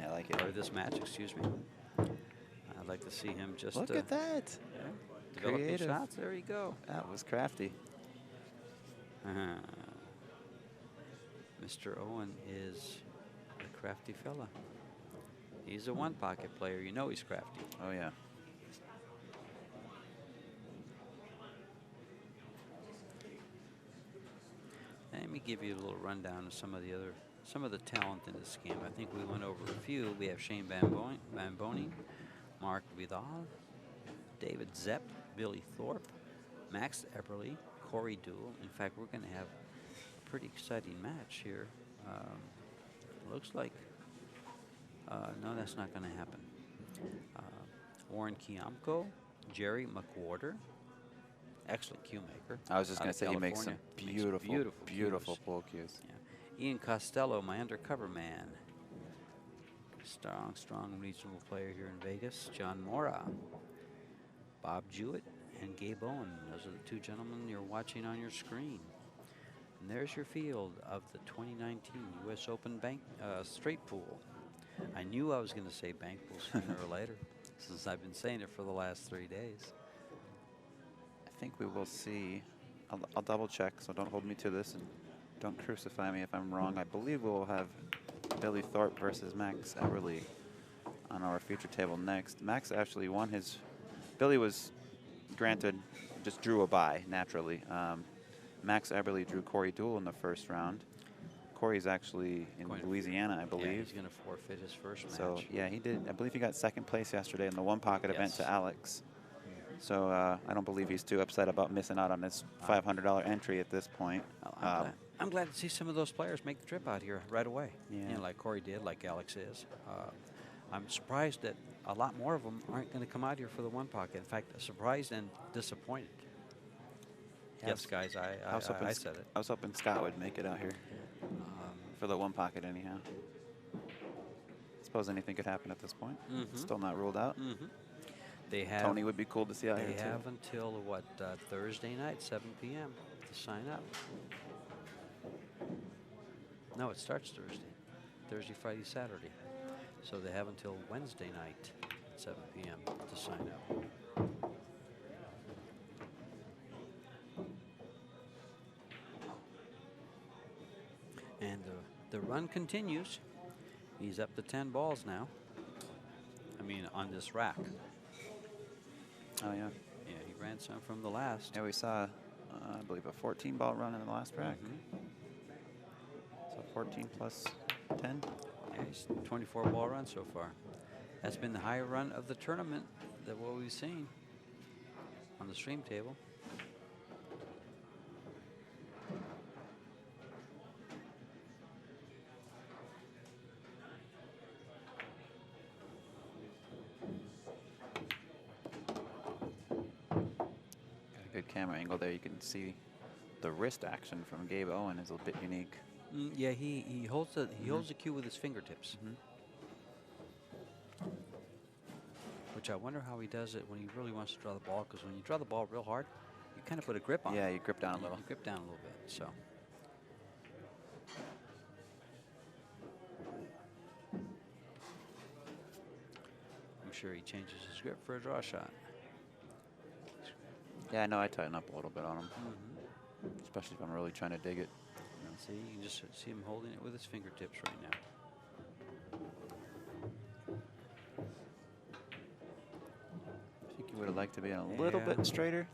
Yeah, I like it. Or this match, excuse me. I'd like to see him just Look at that. Yeah, developing Creative. shots. There you go. That was crafty. Mr. Owen is a crafty fella. He's a one-pocket player. You know he's crafty. Oh, yeah. Let me give you a little rundown of some of the talent in this game. I think we went over a few. We have Shane Bamboni, Mark Vidal, David Zepp, Billy Thorpe, Max Eberly, Corey Duell. In fact, we're going to have a pretty exciting match here. Looks like, no, that's not going to happen. Warren Kiamko, Jerry McWhorter, excellent cue maker. I was just out going of to say he makes some California. beautiful cues. pull cues. Yeah. Ian Costello, my undercover man. Strong regional player here in Vegas. John Mora, Bob Jewett, and Gabe Owen. Those are the two gentlemen you're watching on your screen. And there's your field of the 2019 U.S. Open Bank Straight Pool. I knew I was going to say bank pool sooner or later, since I've been saying it for the last 3 days. I think we will see. I'll double check, so don't hold me to this, and don't crucify me if I'm wrong. I believe we will have Billy Thorpe versus Max Everly on our feature table next. Max actually won his. Billy was granted, just drew a bye naturally. Max Everly drew Corey Deuel in the first round. Corey's actually in Louisiana, I believe. Yeah, he's going to forfeit his first match. So, yeah, he did. I believe he got second place yesterday in the one pocket event to Alex. So I don't believe he's too upset about missing out on his $500 entry at this point. I'm glad to see some of those players make the trip out here right away. Yeah. You know, like Corey did, like Alex is. I'm surprised that a lot more of them aren't going to come out here for the one pocket. In fact, surprised and disappointed. Yes, guys, I said it. I was hoping Scott would make it out here for the one pocket anyhow. Suppose anything could happen at this point. Still not ruled out. They have, Tony would be cool to see out here, too. They have until, what, Thursday night, 7 p.m. to sign up. No, it starts Thursday. Thursday, Friday, Saturday. So they have until Wednesday night, 7 p.m. to sign up. And the run continues. He's up to 10 balls now. I mean, on this rack. Oh, yeah. Yeah, he ran some from the last. Yeah, we saw, I believe, a 14-ball run in the last rack. So 14 plus 10. Yeah, he's 24-ball run so far. That's been the higher run of the tournament that what we've seen on the stream table. Good camera angle there. You can see the wrist action from Gabe Owen is a bit unique. Yeah, he holds the cue with his fingertips. Which I wonder how he does it when he really wants to draw the ball, because when you draw the ball real hard, you kind of put a grip on it. Yeah, you grip down a little. You grip down a little bit, so. I'm sure he changes his grip for a draw shot. Yeah, I know I tighten up a little bit on him, especially if I'm really trying to dig it. See, you can just see him holding it with his fingertips right now. I think you would have liked to be a little bit straighter,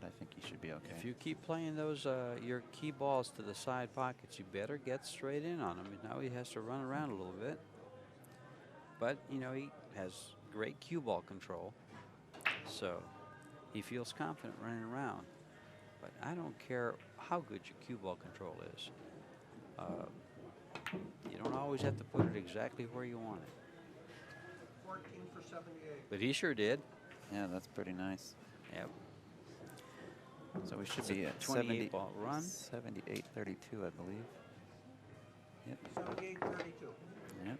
but I think you should be okay. If you keep playing those your key balls to the side pockets, you better get straight in on him. Now he has to run around a little bit. But, you know, he has great cue ball control, so he feels confident running around. But I don't care how good your cue ball control is. You don't always have to put it exactly where you want it. 14 for 78. But he sure did. Yeah, that's pretty nice. Yep. So we should It's be a at 28 ball run. 78-32, I believe. Yep. 78 32. Yep.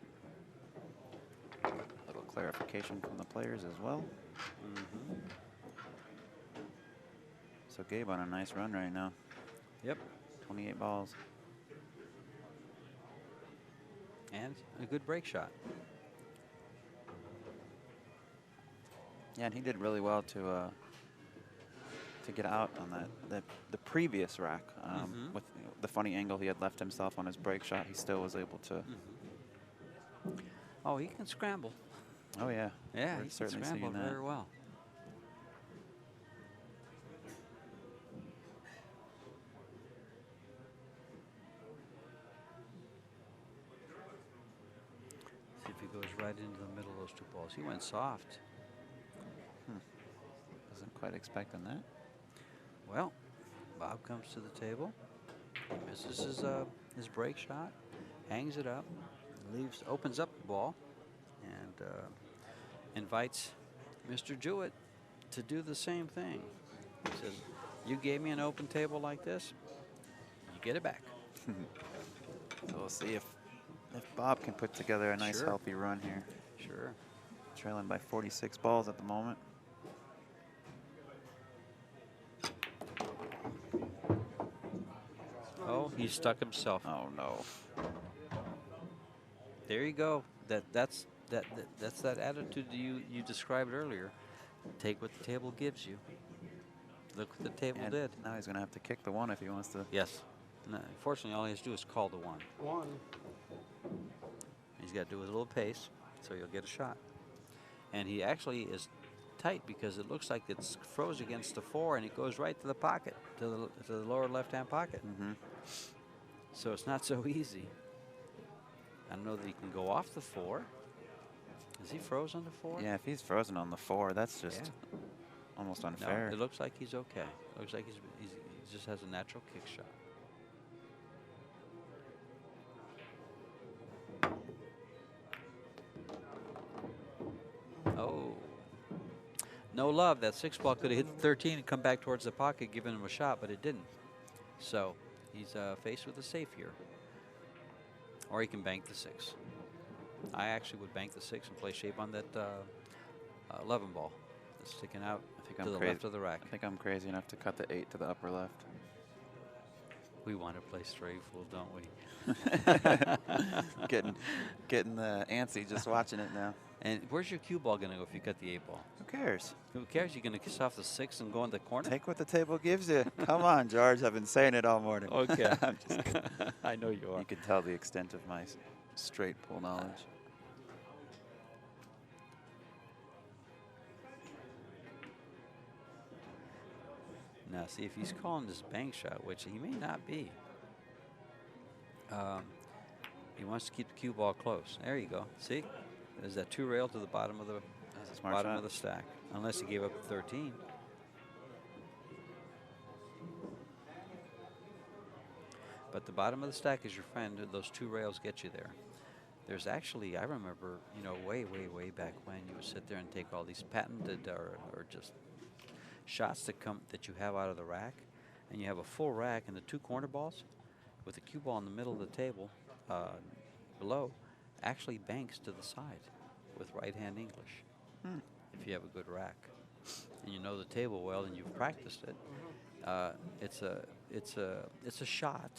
A little clarification from the players as well. So Gabe on a nice run right now. Yep. 28 balls. And a good break shot. Yeah, and he did really well to get out on the previous rack. With the funny angle he had left himself on his break shot, he still was able to. Oh, he can scramble. Oh yeah. Yeah, We're he can certainly scramble seeing that. very well. See if he goes right into the middle of those two balls. He went soft. Wasn't quite expecting that. Well, Bob comes to the table. He misses his break shot, hangs it up, opens up the ball, and invites Mr. Jewett to do the same thing. He says, "You gave me an open table like this, you get it back." So we'll see if Bob can put together a nice Sure. healthy run here. Sure. Trailing by 46 balls at the moment. Oh, He stuck himself. Oh no. There you go. That's that attitude you described earlier. Take what the table gives you. Look what the table And did. now he's gonna have to kick the 1 if he wants to. Yes. No, fortunately, all he has to do is call the 1. 1. He's got to do it with a little pace, so he'll get a shot. And he actually is tight because it looks like it's froze against the 4, and it goes right to the pocket, to the lower left-hand pocket. Mm-hmm. So it's not so easy. I don't know that he can go off the 4. Is he frozen on the 4? Yeah, if he's frozen on the 4, that's just almost unfair. No, it looks like he's okay. It looks like he just has a natural kick shot. Oh. No love. That 6 ball could have hit the 13 and come back towards the pocket, giving him a shot, but it didn't. So he's faced with a safe here. Or he can bank the 6. I actually would bank the 6 and play shape on that 11 ball. That's sticking out to the left of the rack. I think I'm crazy enough to cut the 8 to the upper left. We want to play straight full, don't we? getting the antsy just watching it now. And where's your cue ball going to go if you cut the 8 ball? Who cares? Who cares? You're going to kiss off the 6 and go in the corner? Take what the table gives you. Come on, George. I've been saying it all morning. Okay. I'm just kidding. I know you are. You can tell the extent of my straight pull knowledge. Now, see, if he's calling this bank shot, which he may not be, he wants to keep the cue ball close. There you go. See? There's that 2 rail to the bottom of the Smart shot. stack. Unless he gave up the 13. But the bottom of the stack is your friend. Those 2 rails get you there. There's actually, I remember, you know, way back when you would sit there and take all these patented or just shots that you have out of the rack, and you have a full rack and the 2 corner balls with the cue ball in the middle of the table below actually banks to the side with right-hand English. If you have a good rack and you know the table well and you've practiced it, it's a shot.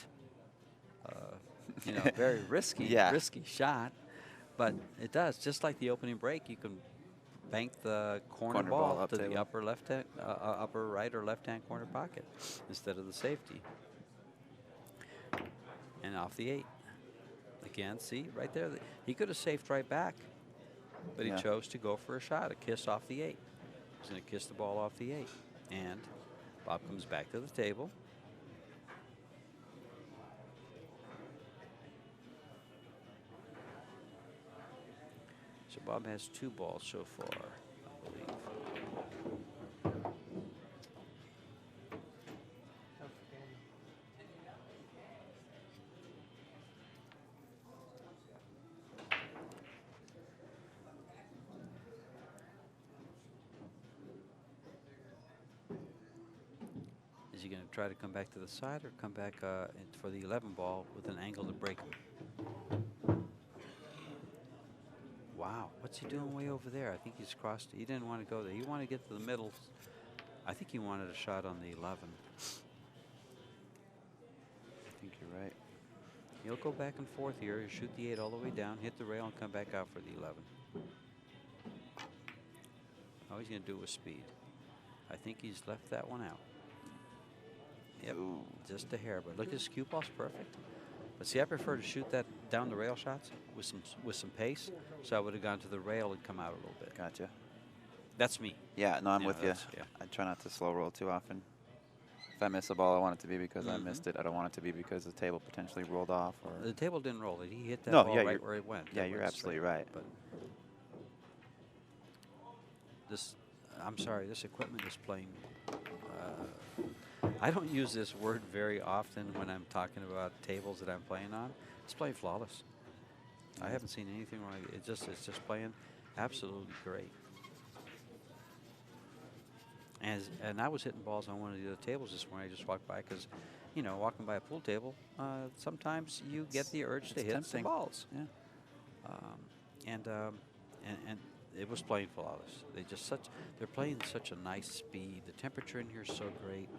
You know, very risky shot, but it does. Just like the opening break, you can bank the corner ball up to table. the upper right or left-hand corner pocket instead of the safety. And off the 8. Again, see, right there. He could have safed right back, but he chose to go for a shot, a kiss off the 8. He's going to kiss the ball off the 8. And Bob comes back to the table. So Bob has 2 balls so far, I believe. Is he going to try to come back to the side or come back for the 11 ball with an angle to break him? Wow, what's he doing way over there? I think he's crossed. He didn't want to go there. He wanted to get to the middle. I think he wanted a shot on the 11. I think you're right. He'll go back and forth here. He'll shoot the 8 all the way down, hit the rail, and come back out for the 11. All he's going to do with speed. I think he's left that one out. Yep, just a hair. But look, his cue ball's perfect. But see, I prefer to shoot that down the rail shots with some pace. So I would have gone to the rail and come out a little bit. Gotcha. That's me. Yeah, no, I'm with you. Yeah. I try not to slow roll too often. If I miss a ball, I want it to be because I missed it. I don't want it to be because the table potentially rolled off. Or The table didn't roll it. He hit that ball right where it went. Yeah, That you're went absolutely straight. right. But I'm sorry, this equipment is playing. I don't use this word very often when I'm talking about tables that I'm playing on. It's playing flawless. I haven't seen anything wrong. It's just playing absolutely great. And I was hitting balls on one of the other tables this morning. I just walked by because, you know, walking by a pool table, sometimes you get the urge to hit some tempting. balls. Yeah. And it was playing flawless. They're playing such a nice speed. The temperature in here is so great.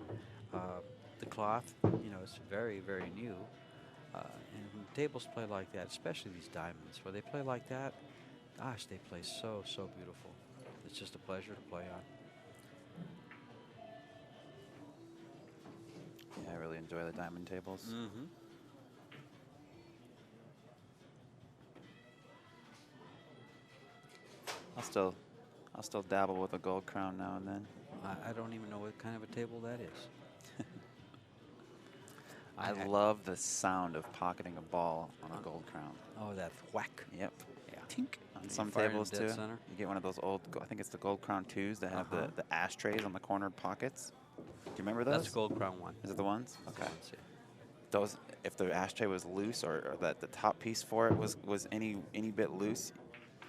the cloth, you know, it's very, very new. And when tables play like that, especially these diamonds, where they play like that, gosh, they play so, so beautiful. It's just a pleasure to play on. Yeah, I really enjoy the diamond tables. Mm-hmm. I'll still dabble with a gold crown now and then. I don't even know what kind of a table that is. I love the sound of pocketing a ball on a gold crown. Oh, that whack. Yep. Yeah. Tink. On You some fire it in tables dead too. center. You get one of those old, I think it's the gold crown 2s that have the ashtrays on the cornered pockets. Do you remember those? That's Gold Crown 1. Is it the ones? Okay. Ones, yeah. Those, if the ashtray was loose or that the top piece for it was any bit loose,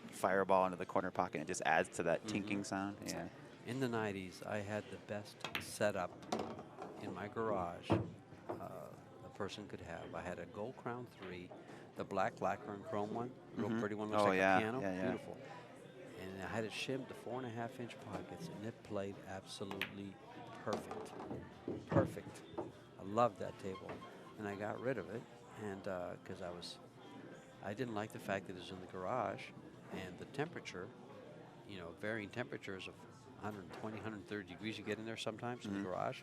you fire a ball into the corner pocket and it just adds to that tinking sound. Yeah. In the 90s, I had the best setup in my garage a person could have. I had a Gold Crown 3, the black lacquer and chrome one, real pretty one, looks like a piano, beautiful. And I had it shimmed to 4.5-inch pockets, and it played absolutely perfect. Perfect. I loved that table, and I got rid of it, and because I didn't like the fact that it was in the garage, and the temperature, you know, varying temperatures of 120, 130 degrees you get in there sometimes in the garage,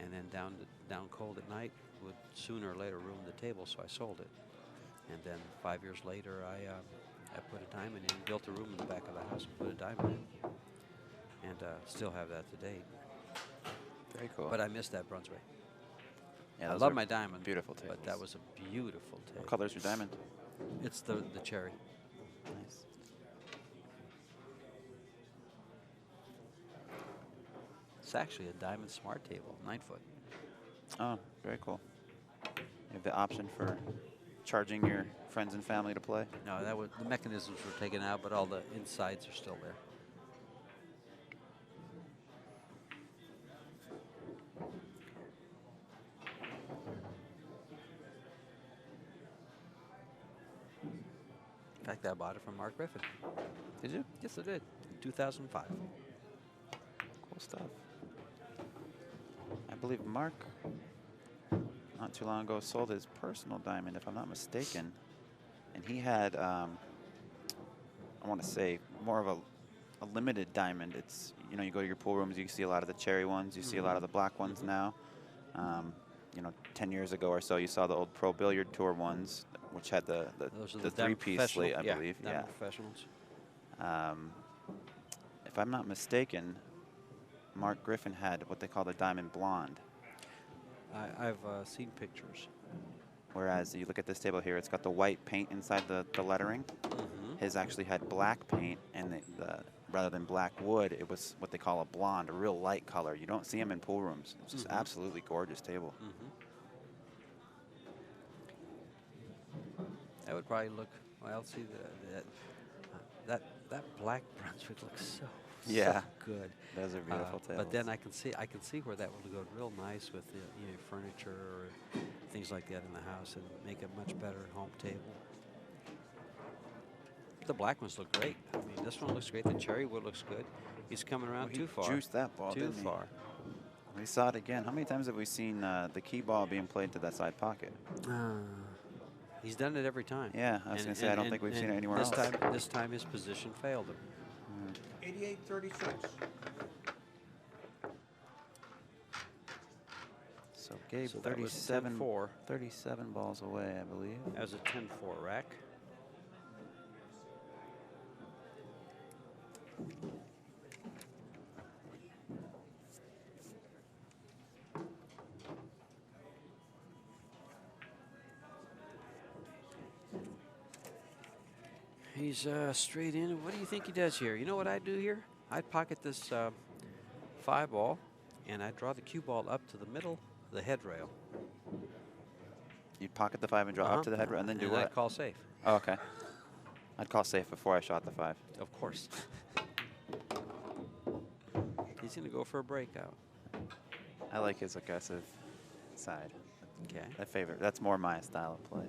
and then down cold at night would sooner or later ruin the table, so I sold it. And then 5 years later, I put a diamond in, built a room in the back of the house and put a diamond in, and still have that to date. Very cool. But I missed that Brunswick. Yeah, I those love are my diamond, beautiful tables. but that was a beautiful table. What color's your diamond? It's the cherry. Nice. It's actually a diamond smart table, 9-foot. Oh, very cool. You have the option for charging your friends and family to play. No, the mechanisms were taken out, but all the insides are still there. In fact, I bought it from Mark Griffin. Did you? Yes, I did. In 2005. Cool stuff. I believe Mark, not too long ago, sold his personal diamond, if I'm not mistaken. And he had, I want to say, more of a limited diamond. It's, you know, you go to your pool rooms, you see a lot of the cherry ones, you see a lot of the black ones now. You know, 10 years ago or so, you saw the old Pro Billiard Tour ones, which had the three-piece slate, I believe. Yeah. Professionals. If I'm not mistaken, Mark Griffin had what they call the Diamond Blonde. I've seen pictures. Whereas you look at this table here, it's got the white paint inside the lettering. His actually had black paint, and rather than black wood, it was what they call a blonde, a real light color. You don't see them in pool rooms. It's just absolutely gorgeous table. That would probably look, well, see, that black Brunswick looks so good. Those are beautiful tables. But then I can see where that would go real nice with the furniture or things like that in the house and make a much better home table. The black ones look great. I mean, this one looks great. The cherry wood looks good. He's coming around too far. Juiced that ball, too far. We saw it again. How many times have we seen the key ball being played to that side pocket? He's done it every time. Yeah, I was going to say, I don't think we've seen it anywhere else. This time his position failed him. 88-36. So Gabe, So that was 37 10-4. balls away, I believe. That was a 10-4 rack. He's straight in. What do you think he does here? You know what I'd do here? I'd pocket this 5 ball, and I'd draw the cue ball up to the middle of the head rail. You'd pocket the 5 and draw up to the head rail, and then do what? I'd call safe. Oh, okay. I'd call safe before I shot the 5. Of course. He's going to go for a breakout. I like his aggressive side. Okay. I favor. That's more my style of play.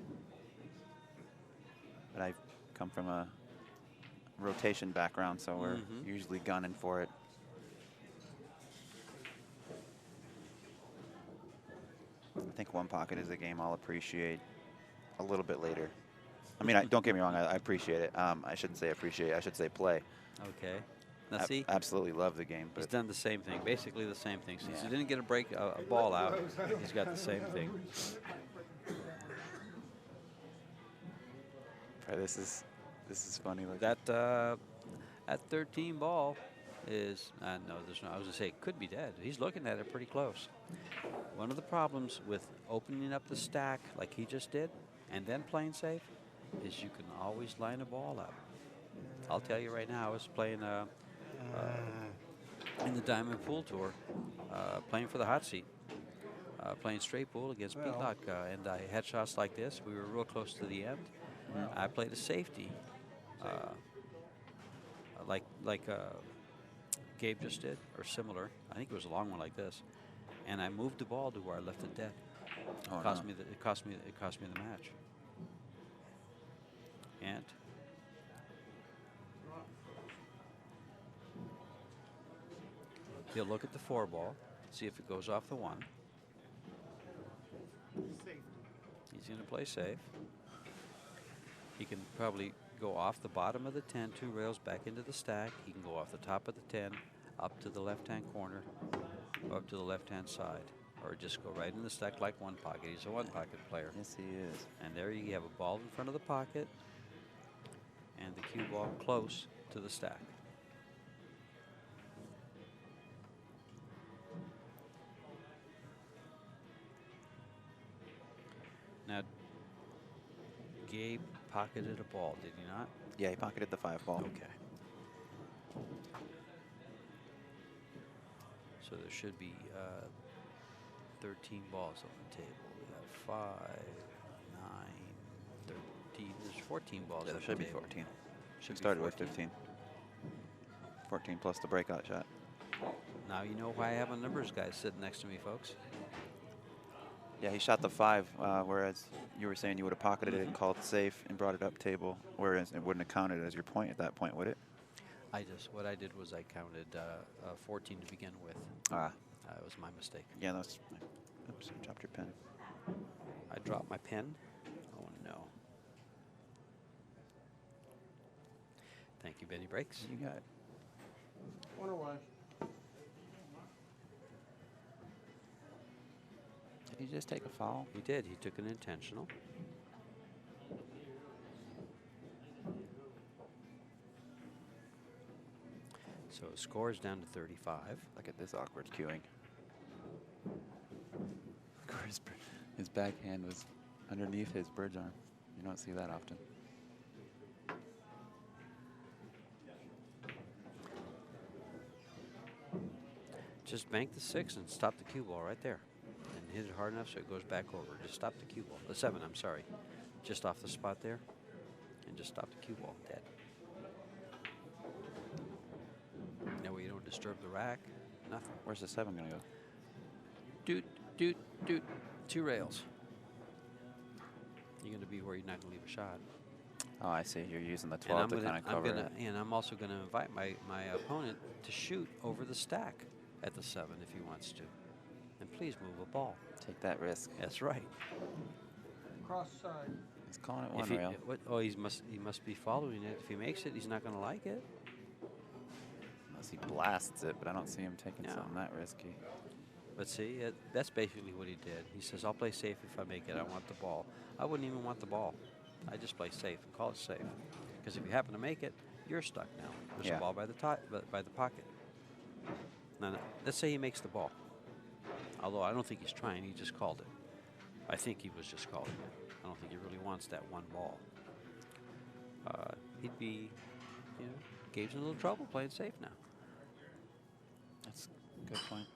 But I come from a rotation background, so we're usually gunning for it. think one pocket is a game I'll appreciate a little bit later. I mean, don't get me wrong, I appreciate it. I shouldn't say appreciate, I should say play. Okay. Now see, Absolutely love the game. But he's done the same thing, basically the same thing. Since he didn't get a ball out, he's got the same thing. this is funny. Like That 13 ball is, no, there's no, I was going to say it could be dead. He's looking at it pretty close. One of the problems with opening up the stack like he just did and then playing safe is you can always line a ball up. I'll tell you right now, I was playing in the Diamond Pool Tour, playing for the hot seat, playing straight pool against Peacock, and I had shots like this. We were real close to the end. I played a safety, like Gabe just did, or similar. I think it was a long one like this, and I moved the ball to where I left it dead. Oh, It cost me the match. And he'll look at the 4 ball, see if it goes off the 1. He's going to play safe. He can probably go off the bottom of the 10, 2 rails back into the stack. He can go off the top of the 10, up to the left-hand corner, or up to the left-hand side, or just go right in the stack like one pocket. He's a one-pocket player. yes, he is. And there you have a ball in front of the pocket and the cue ball close to the stack. Now, Gabe pocketed a ball, did he not? Yeah, he pocketed the 5 ball. Okay. So there should be 13 balls on the table. We have 5, 9, 13. There's 14 balls. Yeah, on there should the be table. 14. Should be Started with 14. 15. 14 plus the breakout shot. Now you know why I have a numbers guy sitting next to me, folks. Yeah, he shot the 5, whereas you were saying you would have pocketed it and called safe and brought it up table, whereas it wouldn't have counted as your point at that point, would it? What I did was I counted 14 to begin with. Ah. It was my mistake. Yeah, that's. Oops, you dropped your pen. I dropped my pen. Oh no. Thank you, Benny Breaks. You got it. Wonder why. Did he just take a foul? He did. He took an intentional. So score is down to 35. Look at this awkward cueing. Of course, his backhand was underneath his bridge arm. You don't see that often. Just bank the 6 and stop the cue ball right there. And hit it hard enough so it goes back over. Just stop the cue ball. The 7, I'm sorry. Just off the spot there. And just stop the cue ball dead. That way you don't disturb the rack. Nothing. Where's the 7 going to go? Doot, doot, doot. 2 rails. You're going to be where you're not going to leave a shot. Oh, I see. You're using the 12 to kind of cover it. And I'm also going to invite my opponent to shoot over the stack at the 7 if he wants to. And please move a ball. Take that risk. That's right. Cross side. He's calling it 1 rail. He must be following it. If he makes it, he's not going to like it. Unless he blasts it, but I don't see him taking No. something that risky. But see, that's basically what he did. He says, I'll play safe if I make it. I want the ball. I wouldn't even want the ball. I just play safe and call it safe. Because if you happen to make it, you're stuck now. There's a ball by the pocket. Now, let's say he makes the ball. Although I don't think he's trying. He just called it. I think he was just calling it. I don't think he really wants that 1 ball. He'd be, Gabe's in a little trouble playing safe now. That's a good point.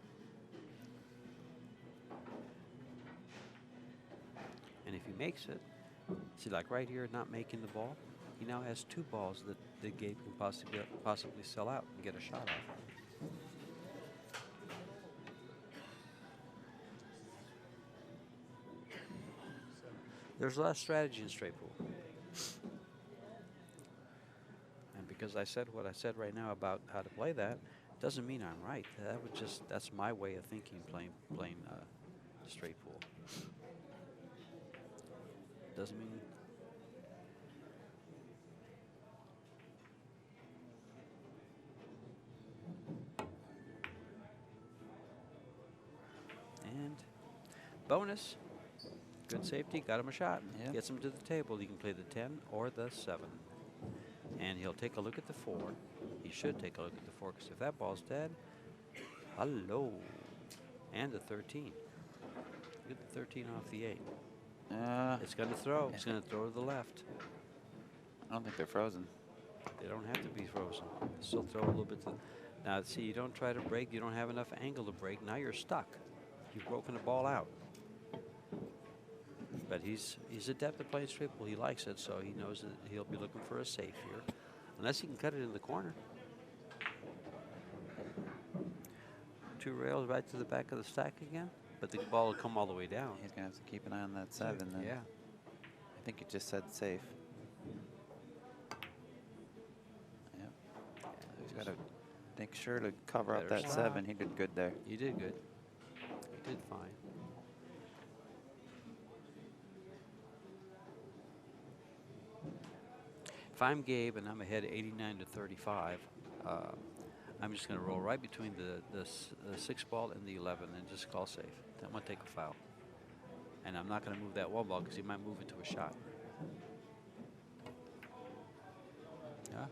And if he makes it, see, like right here, not making the ball, he now has 2 balls that Gabe can possibly sell out and get a shot off. There's a lot of strategy in straight pool. And because I said what I said right now about how to play that, doesn't mean I'm right. That's my way of thinking playing straight pool. Doesn't mean. And bonus. Good safety, got him a shot. Yep. Gets him to the table. He can play the 10 or the 7. And he'll take a look at the 4. He should take a look at the 4, because if that ball's dead, hello. And the 13. Get the 13 off the 8. It's going to throw. It's going to throw to the left. I don't think they're frozen. They don't have to be frozen. Still throw a little bit to. Now, see, you don't try to break. You don't have enough angle to break. Now you're stuck. You've broken the ball out. But he's adept at playing straight pool. He likes it, so he knows that he'll be looking for a safe here. Unless he can cut it in the corner. 2 rails right to the back of the stack again. But the ball will come all the way down. He's going to have to keep an eye on that 7 then. Yeah. I think you just said safe. Yep. He's got to make sure to cover up Better that shot. 7. He did good there. You did good. You did fine. If I'm Gabe and I'm ahead 89 to 35, I'm just going to roll right between the 6 ball and the 11 and just call safe. I'm going to take a foul. And I'm not going to move that 1 ball because he might move it to a shot. Yeah.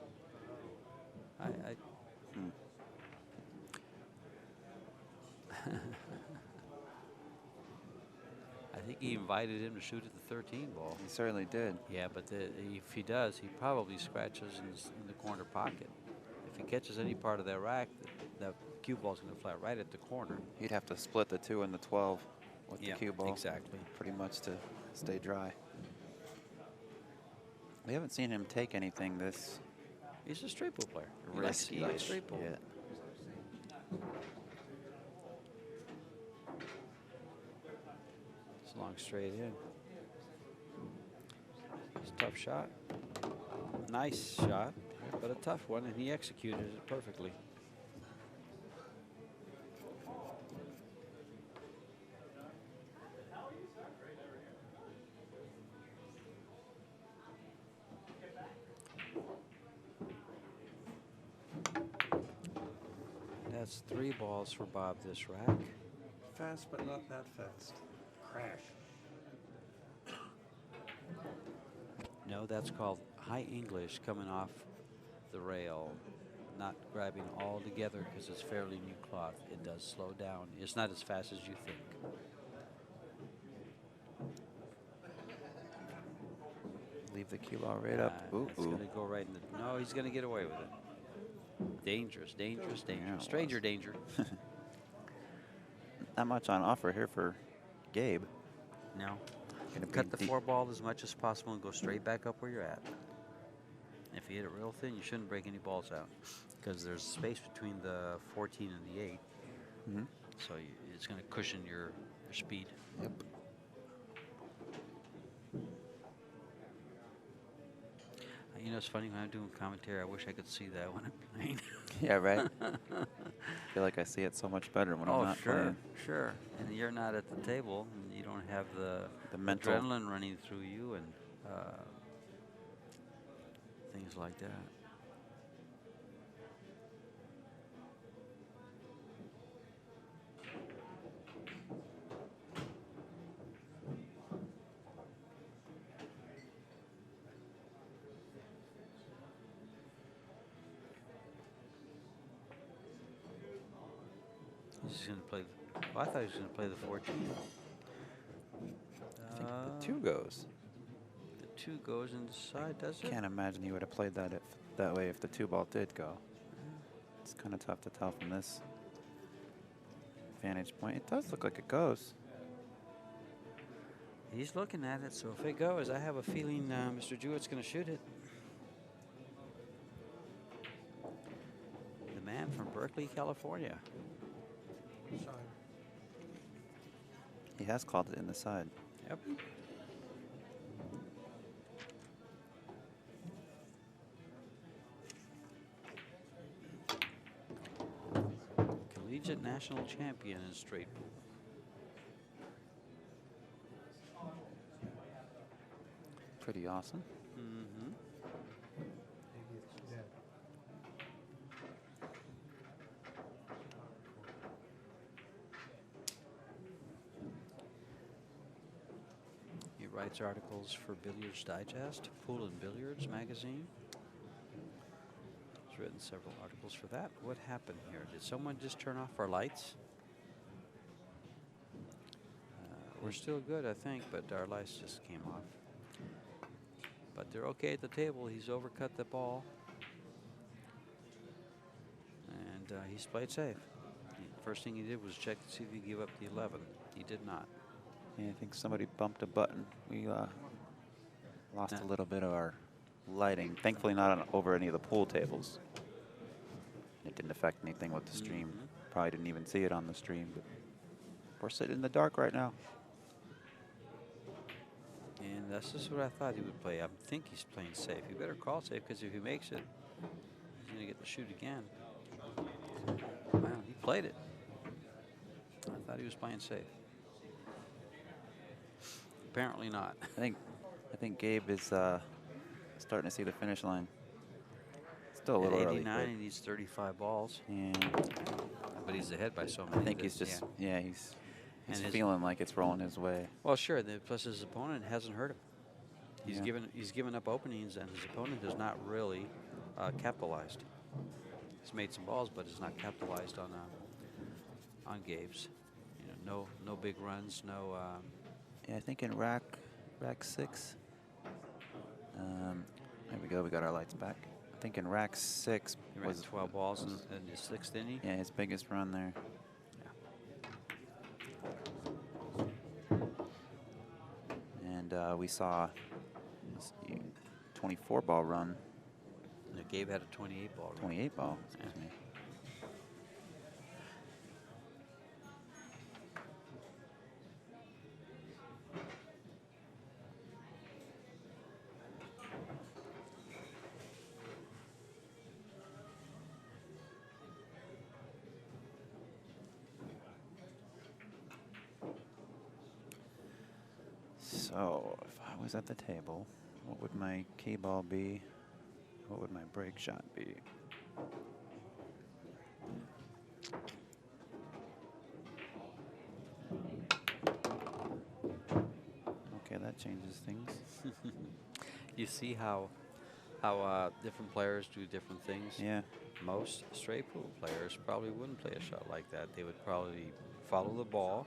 I think he invited him to shoot at the 13 ball. He certainly did. Yeah, but if he does, he probably scratches in the corner pocket. If he catches any part of that rack, that cue ball's going to fly right at the corner. He'd have to split the 2 and the 12 with the cue ball. Exactly. Pretty much to stay dry. We haven't seen him take anything this He's a straight pool player. He risky. likes straight pool. Yeah. It's a long straight in. It's a tough shot. Nice shot, but a tough one, and he executed it perfectly. That's 3 balls for Bob this rack. Fast, but not that fast. Crash. No, that's called high English coming off the rail, not grabbing all together because it's fairly new cloth. It does slow down. It's not as fast as you think. Leave the cue ball right up. Ooh, It's going to go right in the. No, he's going to get away with it. Dangerous, dangerous, dangerous. Yeah, it Stranger was. danger. Not much on offer here for Gabe. No. Gonna be Cut the deep. 4 ball as much as possible and go straight back up where you're at. If you hit it real thin, you shouldn't break any balls out because there's space between the 14 and the 8. Mhm. So it's going to cushion your speed. Yep. You know, it's funny when I'm doing commentary, I wish I could see that when I'm playing. Yeah, right. Feel like I see it so much better when I'm not playing. Sure. And you're not at the table, and you don't have the mental adrenaline running through you and things like that. He's going to play. Well, I thought he was going to play the 14. I think the 2 goes. The 2 goes inside, does it? Can't imagine he would have played that that way if the 2 ball did go. It's kind of tough to tell from this vantage point. It does look like it goes. He's looking at it, so if it goes, I have a feeling Mr. Jewett's going to shoot it. The man from Berkeley, California. Side. He has called it in the side. Yep. Collegiate national champion in straight pool. Pretty awesome. Mm-hmm. He writes articles for Billiards Digest, Pool and Billiards magazine. He's written several articles for that. What happened here? Did someone just turn off our lights? We're still good, I think, but our lights just came off. But they're okay at the table. He's overcut the ball. And he's played safe. First thing he did was check to see if he gave up the 11. He did not. Yeah, I think somebody bumped a button. We lost a little bit of our lighting. Thankfully not over any of the pool tables. It didn't affect anything with the stream. Probably didn't even see it on the stream. But we're sitting in the dark right now. And that's just what I thought he would play. I think he's playing safe. He better call safe, because if he makes it, he's going to get to shoot again. Wow, he played it. I thought he was playing safe. Apparently not. I think Gabe is starting to see the finish line. Still a little At early. 89, he needs 35 balls. Yeah. But he's ahead by so many. I think he's just, he's And feeling like it's rolling his way. Well, sure. Plus, his opponent hasn't hurt him. He's given up openings, and his opponent has not really capitalized. He's made some balls, but has not capitalized on Gabe's. You know, no big runs, no. Yeah, I think in rack 6. There we go. We got our lights back. I think in rack 6 He ran 12 balls in his 6th inning. Yeah, his biggest run there. And we saw a 24-ball run. No, Gabe had a 28-ball run. 28-ball. Excuse me. So, if I was at the table, what would my key ball be? What would my break shot be? Okay, that changes things. You see how different players do different things? Yeah. Most straight pool players probably wouldn't play a shot like that. They would probably follow the ball.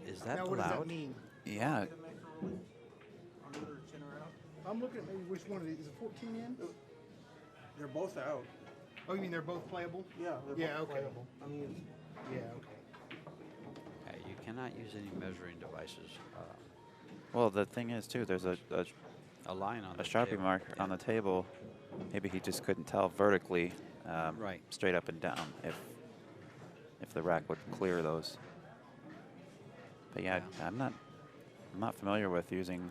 Is that Now, allowed? what does that mean? Yeah. I'm looking at maybe which one of these. Is it 14 in? They're both out. Oh, you mean they're both playable? Yeah, they're Yeah, both okay. playable. I mean, Yeah, okay. You cannot use any measuring devices. Well, the thing is, too, there's a line on the Sharpie table. marker on the table. Maybe he just couldn't tell vertically, Right. straight up and down, if the rack would clear those. But yeah, I'm not familiar with using.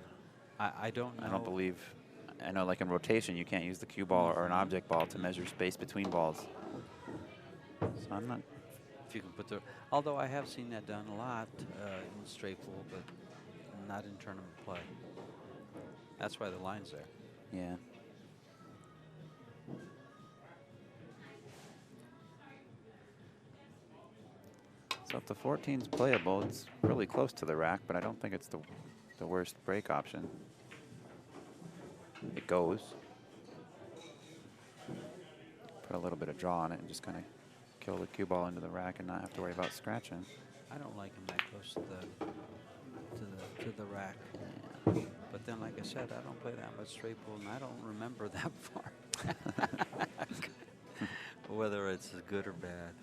I don't know. I don't believe. I know, like in rotation, you can't use the cue ball or an object ball to measure space between balls. So I'm not. If you can put the. Although I have seen that done a lot in straight pool, but not in tournament play. That's why the line's there. Yeah. So if the 14's playable, it's really close to the rack, but I don't think it's the worst break option. It goes. Put a little bit of draw on it and just kind of kill the cue ball into the rack and not have to worry about scratching. I don't like him that close to the rack. Yeah. But then, like I said, I don't play that much straight pool, and I don't remember that far. Whether it's good or bad.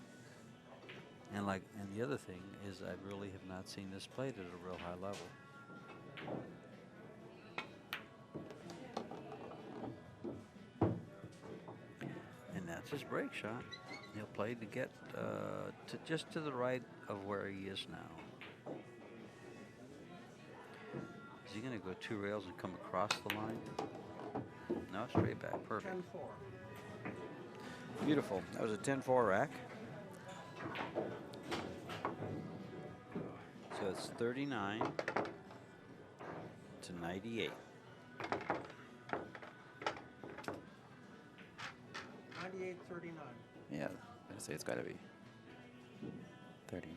And the other thing is, I really have not seen this played at a real high level. And that's his break shot. He'll play to get just to the right of where he is now. Is he going to go 2 rails and come across the line? No, straight back. Perfect. 10-4. Beautiful. That was a 10-4 rack. So it's 39 to 98. $98.39. Yeah, I say it's got to be 39.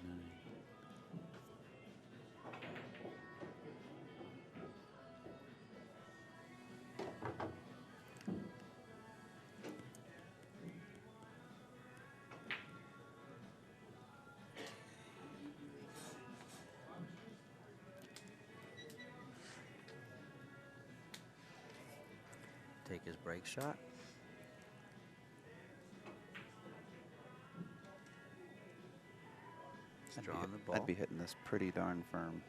Take his break shot. He's drawing the ball. I'd be hitting this pretty darn firm.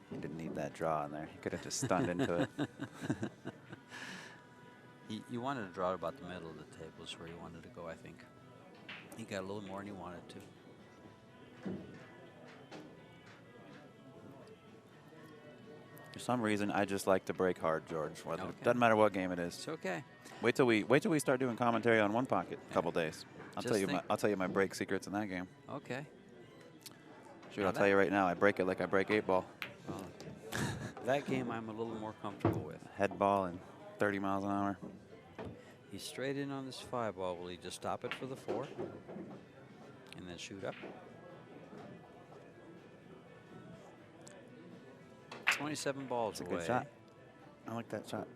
He didn't need that draw in there. He could have just stunned into it. You wanted to draw about the middle of the table is where he wanted to go, I think. He got a little more than he wanted to. For some reason, I just like to break hard, George. Whether, Okay. Doesn't matter what game it is. It's okay. Wait till we start doing commentary on one pocket. A couple days. I'll Just think- tell you my break secrets in that game. Okay. Shoot, Now I'll tell you right now. I break it like I break 8-ball. Well, that game I'm a little more comfortable with. Head ball and 30 miles an hour. He's straight in on this 5-ball. Will he just stop it for the 4? And then shoot up? 27 balls It's a away. good shot. I like that shot.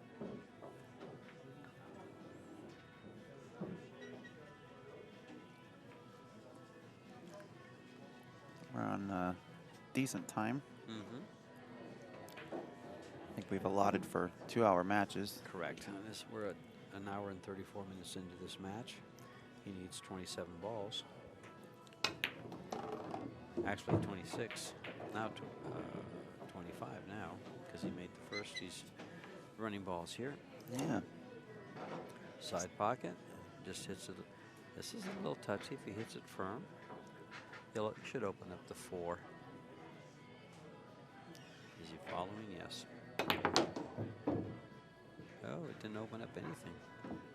We're on decent time. Mm-hmm. I think we've allotted for 2-hour matches. Correct. We're at an hour and 34 minutes into this match. He needs 27 balls. Actually 26. Now 25 now because he made the first. He's running balls here. Yeah. Side pocket. Just hits it. This is a little touchy. If he hits it firm, he should open up the 4. Is he following? Yes. Oh, it didn't open up anything.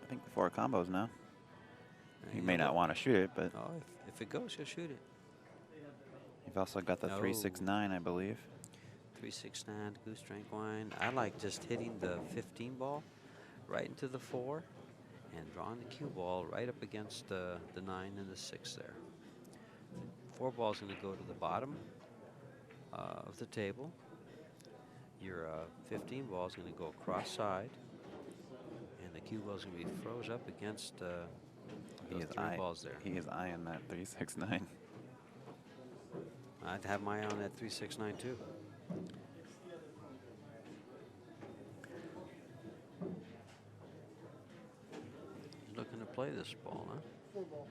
I think the 4 combos now. Uh, You may not want to shoot it, but Oh, if it goes, he'll shoot it. you've also got the No. 369, I believe. 369 goose drink wine. I like just hitting the 15 ball right into the 4 and drawing the cue ball right up against the 9 and the 6 there. 4 ball is going to go to the bottom of the table. Your 15 ball is going to go cross side, and the cue ball is going to be froze up against those 3 balls there. He is eyeing that 369. I'd have my eye on that 369 too. He's looking to play this ball, huh? 4 ball.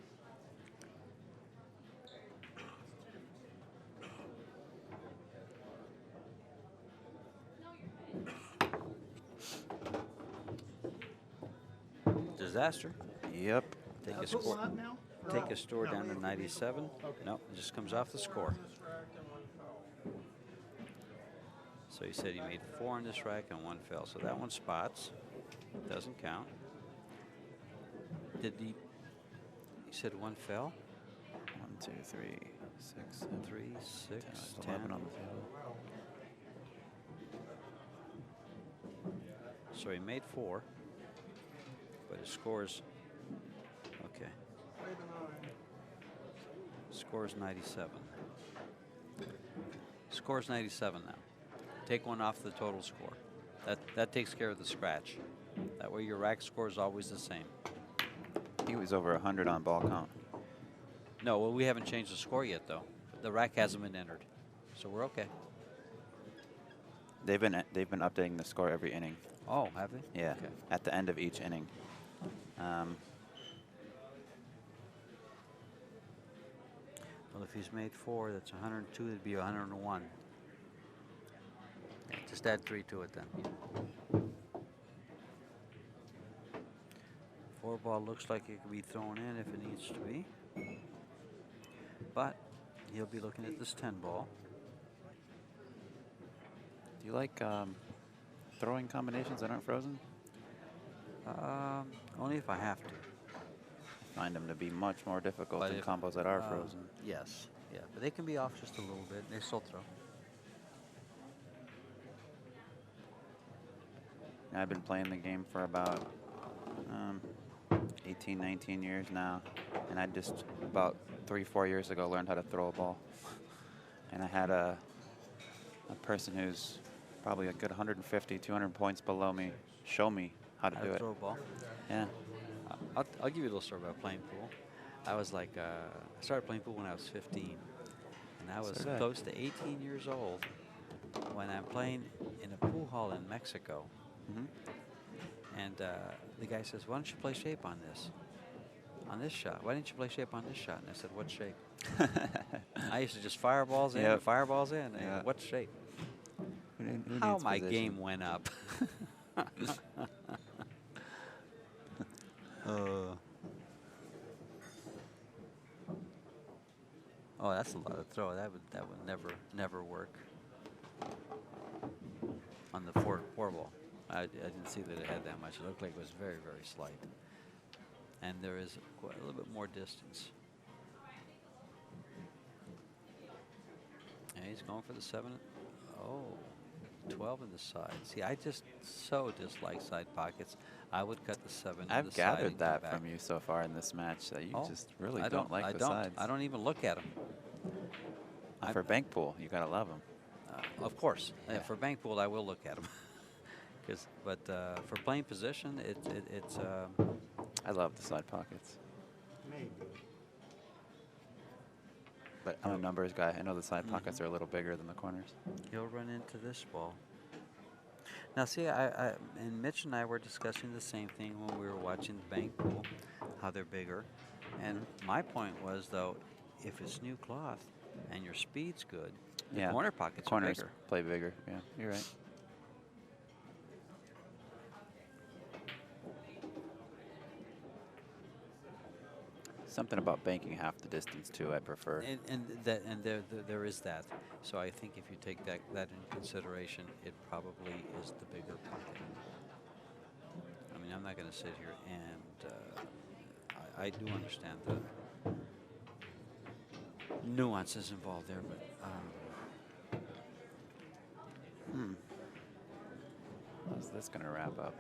Disaster. Yep. Take a Put score. one up now? Or Take no? a score No, down to we- 97. Okay. No, it just comes off the score. So he said he made 4 on this rack and 1 fell. So that one spots. Doesn't count. Did he said 1 fell? 1, 2, 3, 6, 7, 3, 10, 6, 11 10. on the table. So he made 4. But his scores. Okay. Scores 97. Scores 97 now. Take 1 off the total score. That takes care of the scratch. That way your rack score is always the same. He was over 100 on ball count. No, well, we haven't changed the score yet, though. The rack hasn't been entered, so we're okay. They've been updating the score every inning. Oh, have they? Yeah, Okay. at the end of each inning. Well, if he's made 4, that's 102. It'd be 101. Just add 3 to it then. 4 ball looks like it could be thrown in if it needs to be. But he'll be looking at this 10 ball. Do you like throwing combinations that aren't frozen? Only if I have to. find them to be much more difficult But than if- combos that are frozen. Yes, yeah, but they can be off just a little bit. They still throw. I've been playing the game for about 18, 19 years now, and I just about 3, 4 years ago learned how to throw a ball. And I had a person who's probably a good 150, 200 points below me show me how to do it. Throw a ball. Yeah. I'll give you a little story about playing pool. I was like, I started playing pool when I was 15, and I was So did I. close to 18 years old when I'm playing in a pool hall in Mexico. Hmm. And the guy says, "Why don't you play shape on this shot? Why didn't you play shape on this shot?" And I said, "What shape?" I used to just fireballs in, Yep. fireballs in. Yeah. What shape? Who How needs my position? game went up. Oh, that's a lot of throw. That would never work on the four ball. I didn't see that it had that much. It looked like it was very, very slight. And there is quite a little bit more distance. And he's going for the 7. Oh, 12 in the side. See, I just so dislike side pockets. I would cut the 7 to the I've side gathered and come that back. from you so far in this match, that you Oh, just really I don't like I the don't. sides. I don't even look at them. For bank pool, you gotta love them. Of course, Yeah. for bank pool, I will look at them. But for playing position, it's I love the side pockets, Maybe. but I'm a numbers guy. I know the side pockets are a little bigger than the corners. He'll run into this ball. Now, see, and Mitch and I were discussing the same thing when we were watching the bank pool, how they're bigger. And my point was, though, if it's new cloth and your speed's good, the Yeah, corner pockets are corners bigger. play bigger. Yeah, you're right. Something about banking half the distance too. I prefer. And there is that. So I think if you take that in consideration, it probably is the bigger pocket. I mean, I'm not going to sit here and I do understand the nuances involved there, but How's this gonna wrap up?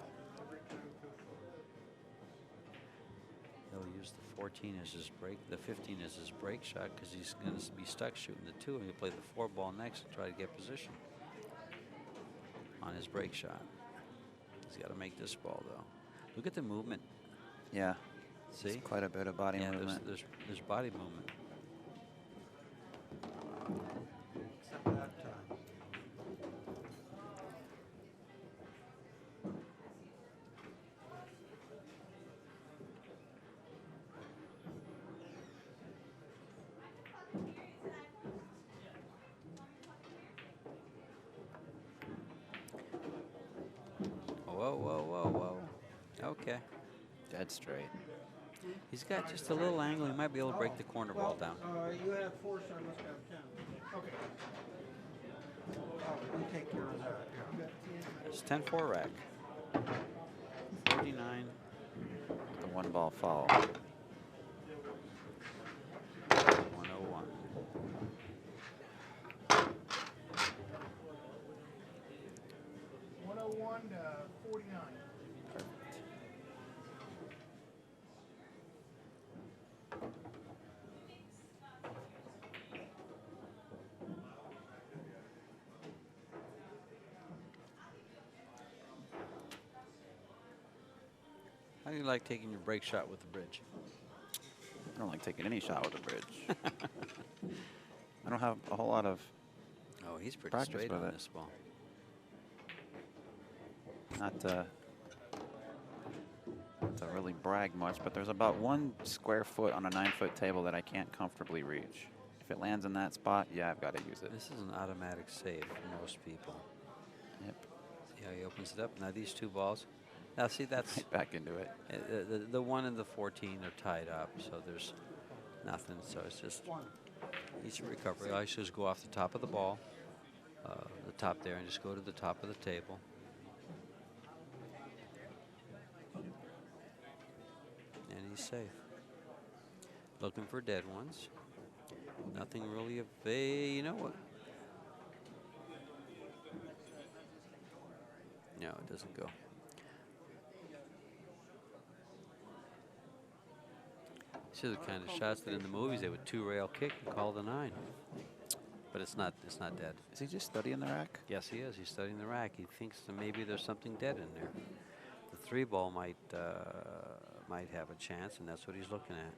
he'll use the 14 as his break, the 15 as his break shot, because he's going to be stuck shooting the 2, and he'll play the 4 ball next and try to get position on his break shot. He's got to make this ball though. Look at the movement. Yeah. See? It's quite a bit of body Yeah, movement. there's body movement. Except that time. Whoa, whoa, whoa, whoa. Okay. Dead straight. He's got just a little angle. He might be able to break the corner ball down. You have 4, so I must have 10. Okay. Oh, we take care of that. You got 10. It's 10-4 rack. 49. The 1 ball fall. 101. $101 to 49. How do you like taking your break shot with the bridge? I don't like taking any shot with a bridge. I don't have a whole lot of. Oh, he's pretty Practice straight with on it. this ball. Not to really brag much, but there's about 1 square foot on a 9-foot table that I can't comfortably reach. If it lands in that spot, yeah, I've got to use it. This is an automatic save for most people. Yep. See how he opens it up? Now these 2 balls. Now see, that's Right back into it. the 1 and the 14 are tied up, so there's nothing. So it's just easy recovery. I just go off the top of the ball, the top there, and just go to the top of the table. And he's safe. Looking for dead ones. Nothing really of a, you know what? No, it doesn't go. These are the kind of shots that in the movies they would two-rail kick and call the 9. But it's not dead. Is he just studying the rack? Yes, he is. He's studying the rack. He thinks that maybe there's something dead in there. The 3 ball might have a chance, and that's what he's looking at.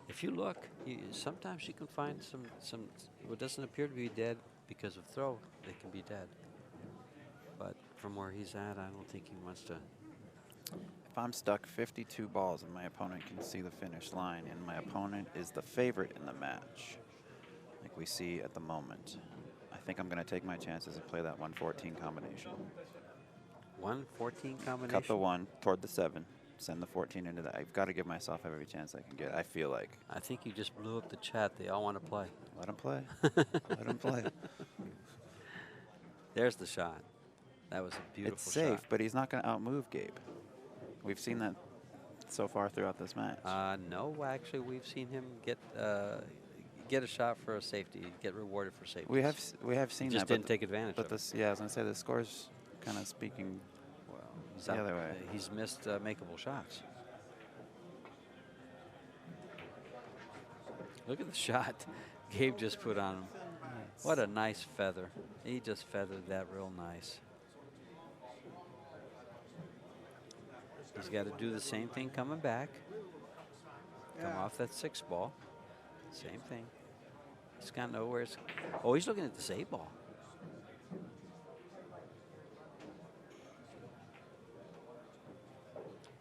If you look, sometimes you can find some what doesn't appear to be dead because of throw. They can be dead. But from where he's at, I don't think he wants to. If I'm stuck 52 balls and my opponent can see the finish line, and my opponent is the favorite in the match, like we see at the moment, I think I'm going to take my chances and play that 114 combination. 114 combination? Cut the 1 toward the 7, send the 14 into that. I've got to give myself every chance I can get, I feel like. I think you just blew up the chat. They all want to play. Let them play. Let them play. There's the shot. That was a beautiful It's safe, shot. but he's not going to outmove Gabe. We've seen that so far throughout this match. No, actually, we've seen him get a shot for a safety, get rewarded for safety. We have seen He just that. didn't take advantage but of this, yeah, I was going to say the score's kind of speaking Well, he's the other way. He's missed makeable shots. Look at the shot Gabe just put on him. What a nice feather. He just feathered that real nice. He's got to do the same thing coming back. Come off that 6 ball. Same thing. He's got nowhere. Oh, he's looking at this 8 ball.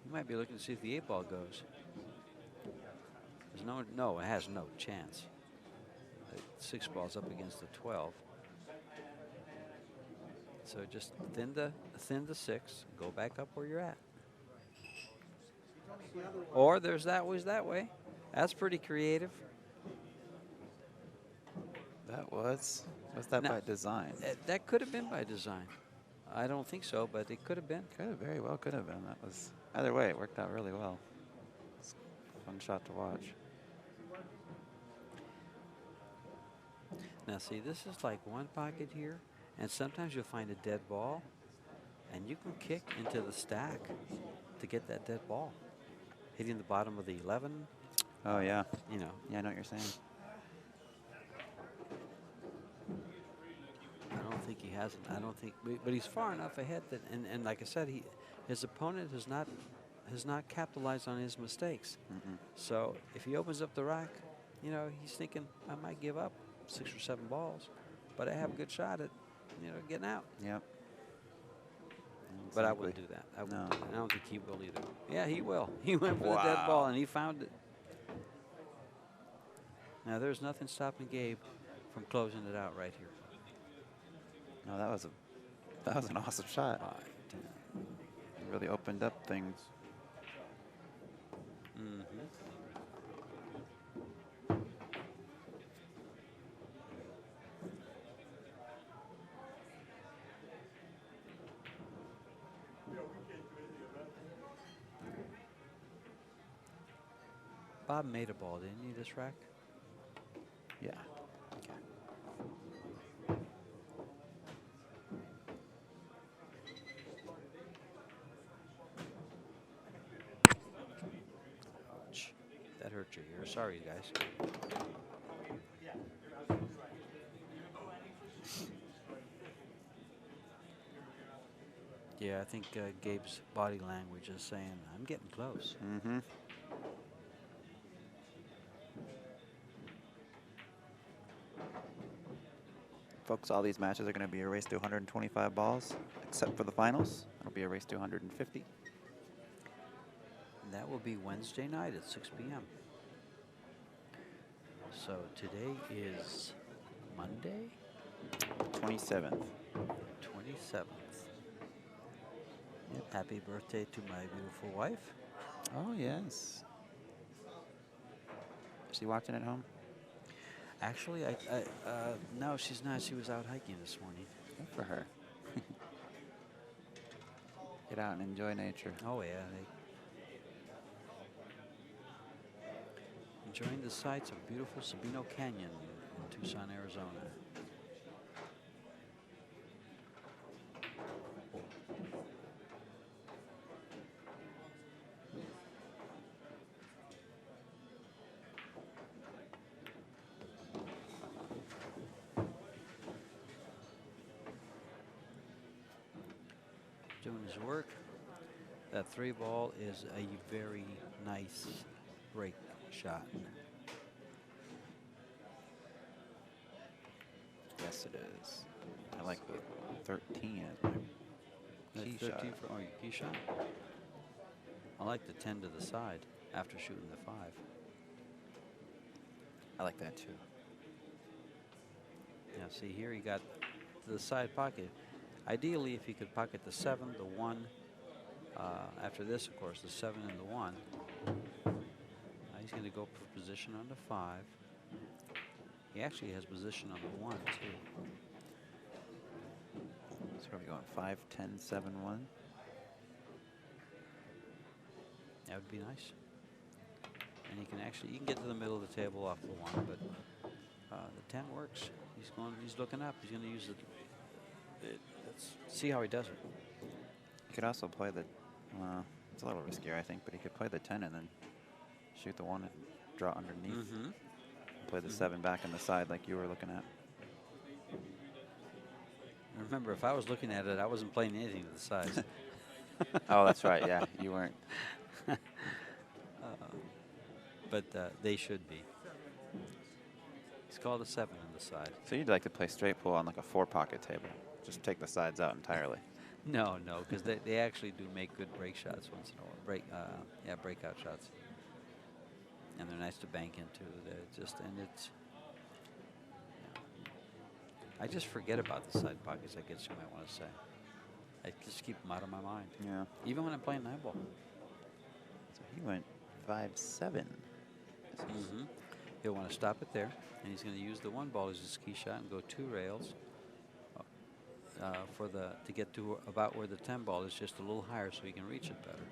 He might be looking to see if the 8 ball goes. There's no, it has no chance. The 6 ball's up against the 12. So just thin the 6, go back up where you're at. Or there's that way. That's pretty creative. Was that Now, by design? That could have been by design. I don't think so, but it could have been. Could have, very well could have been. That was, either way, it worked out really well. It's a fun shot to watch. Now see, this is like one pocket here, and sometimes you'll find a dead ball, and you can kick into the stack to get that dead ball. Hitting the bottom of the 11. Oh, yeah. You know. Yeah, I know what you're saying. I don't think he hasn't. I don't think, but he's far enough ahead that, and like I said, his opponent has not capitalized on his mistakes. So if he opens up the rack, you know, he's thinking, I might give up 6 or 7 balls, but I have a good shot at, you know, getting out. Yep. But I wouldn't do that. I wouldn't No. do that. I don't think he will either. Yeah, he will. He went for the dead ball, and he found it. Now, there's nothing stopping Gabe from closing it out right here. No, that was an awesome shot. 5, 10. It really opened up things. Bob made a ball, didn't he, this rack? Yeah. Ouch. That hurt your ear. Sorry, guys. Yeah, I think Gabe's body language is saying, I'm getting close. Mm-hmm. Folks, all these matches are going to be a race to 125 balls, except for the finals. It'll be a race to 150. And that will be Wednesday night at 6 p.m. So today is Monday, 27th. 27th. Yep. Happy birthday to my beautiful wife. Oh, yes. Is she watching at home? Actually, no, she's not. She was out hiking this morning. Good for her. Get out and enjoy nature. Oh, yeah. enjoying the sights of beautiful Sabino Canyon in Tucson, Arizona. Doing his work. That 3 ball is a very nice break shot. Yes, it is. I like the 13 as my key shot. 13 for your key shot. I like the 10 to the side after shooting the 5. I like that too. Now see here, he got to the side pocket. Ideally, if he could pocket the 7, the 1. After this, of course, the 7 and the 1. He's going to go for position on the 5. He actually has position on the 1 too. So are we going 5, 10, 7, 1? That would be nice. And he can get to the middle of the table off the 1, but the 10 works. He's looking up. He's going to use it. Let's see how he does it. He could also play the, it's a little riskier, I think, but he could play the 10 and then shoot the 1 and draw underneath. Play the 7 back on the side like you were looking at. Remember, if I was looking at it, I wasn't playing anything to the sides. Oh, that's right. Yeah, you weren't. But they should be. He's called a 7 on the side. So you'd like to play straight pool on like a 4-pocket table. Just take the sides out entirely. No, because they actually do make good break shots once in a while. Breakout shots. And they're nice to bank into. I just forget about the side pockets, I guess you might want to say. I just keep them out of my mind. Yeah. Even when I'm playing 9-ball. So he went 5-7. He'll want to stop it there, and he's going to use the 1 ball as his key shot and go 2 rails to get to about where the 10 ball is, just a little higher so he can reach it better.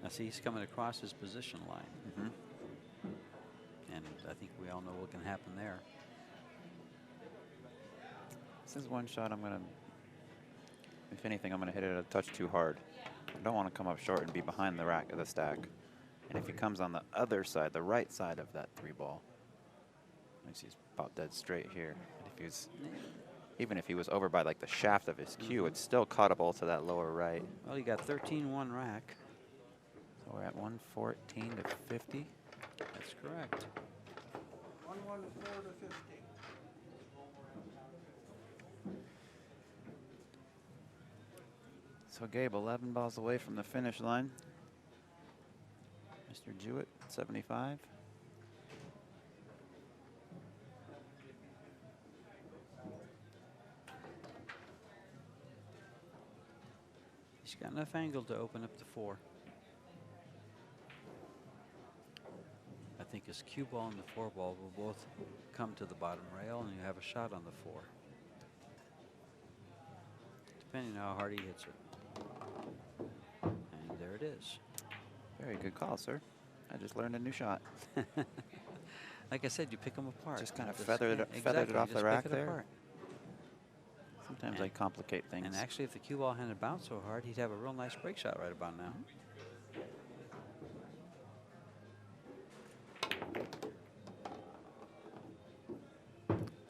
Now see, he's coming across his position line. And I think we all know what can happen there. This is one shot I'm going to, if anything, I'm going to hit it a touch too hard. I don't want to come up short and be behind the rack of the stack. And if he comes on the other side, the right side of that 3 ball, he's about dead straight here. And if he was, even if he was over by like the shaft of his cue, it's still cuttable to that lower right. Well, he got 13-1 rack. So we're at 114 to 50. That's correct. 114 to 50. So Gabe, 11 balls away from the finish line. Mr. Jewett, 75. He's got enough angle to open up the 4. I think his cue ball and the 4 ball will both come to the bottom rail, and you have a shot on the 4. Depending on how hard he hits it. And there it is. Very good call, sir. I just learned a new shot. Like I said, you pick them apart. Just kind of feathered it off the rack there. Sometimes I complicate things. And actually, if the cue ball hadn't bounced so hard, he'd have a real nice break shot right about now.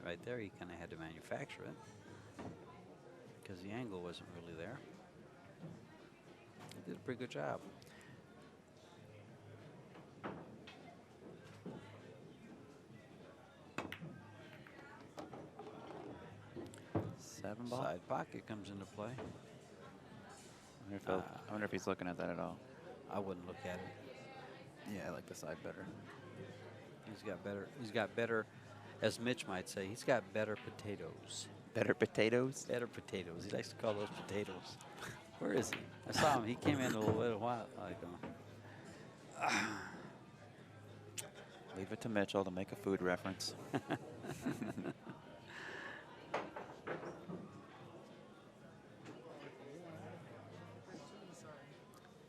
Right there, he kind of had to manufacture it because the angle wasn't really there. He did a pretty good job. Ball. Side pocket comes into play. I wonder if he's looking at that at all. I wouldn't look at it. Yeah, I like the side better. He's got better, as Mitch might say, he's got better potatoes. Better potatoes? Better potatoes. He likes to call those potatoes. Where is he? I saw him. He came in a little while ago. Leave it to Mitchell to make a food reference.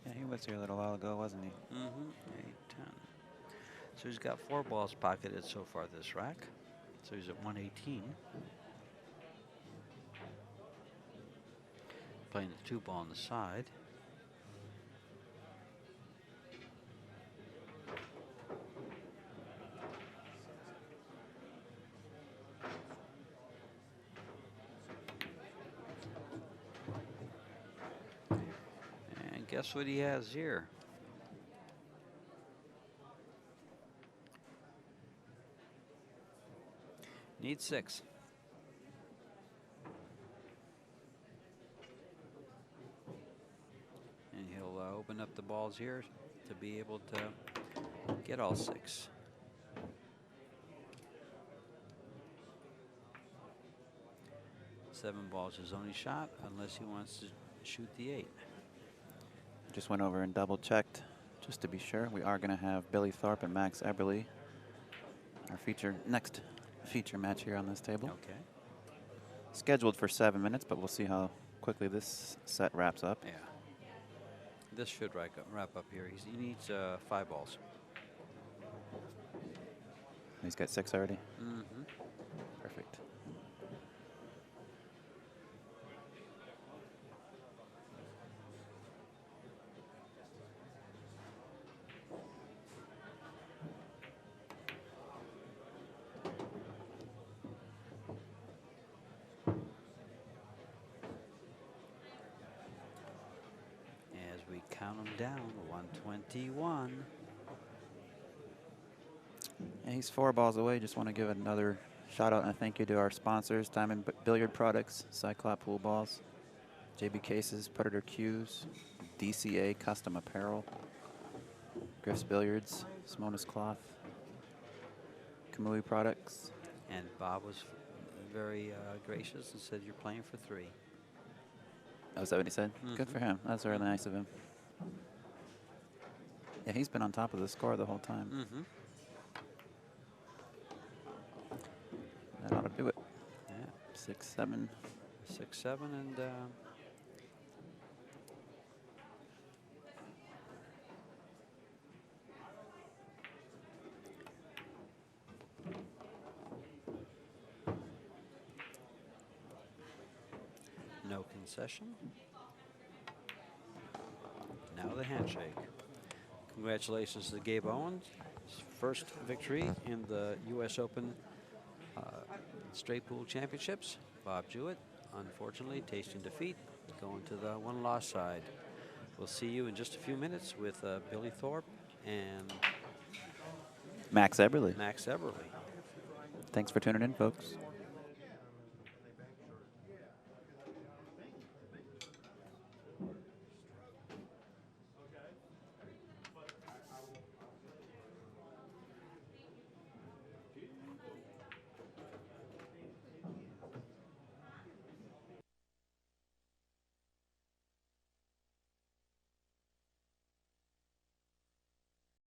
Yeah, he was here a little while ago, wasn't he? Mm-hmm. 8, 10. So he's got 4 balls pocketed so far this rack. So he's at 118. Playing the 2 ball on the side. And guess what he has here? Needs 6. And he'll open up the balls here to be able to get all 6. Seven balls his only shot unless he wants to shoot the 8. Just went over and double checked just to be sure. We are going to have Billy Thorpe and Max Eberly, our next feature match here on this table. Okay. Scheduled for 7 minutes, but we'll see how quickly this set wraps up. Yeah. This should wrap up here. He needs 5 balls. He's got 6 already. Mm-hmm. Perfect. As we count them down, 121. And he's 4 balls away. Just want to give another shout out and a thank you to our sponsors, Diamond Billiard Products, Cyclop Pool Balls, JB Cases, Predator Cues, DCA Custom Apparel, Griff's Billiards, Simonis Cloth, Kamui Products. And Bob was very gracious and said you're playing for 3. Oh, is that what he said? Good for him. That's really nice of him. Yeah, he's been on top of the score the whole time. Mm-hmm. That ought to do it. Yeah. 6, 7. 6, 7, and no concession. Now the handshake. Congratulations to Gabe Owen, his first victory in the U.S. Open Straight Pool Championships. Bob Jewett, unfortunately, tasting defeat, going to the 1-loss side. We'll see you in just a few minutes with Billy Thorpe and Max Eberly. Max Eberly. Thanks for tuning in, folks.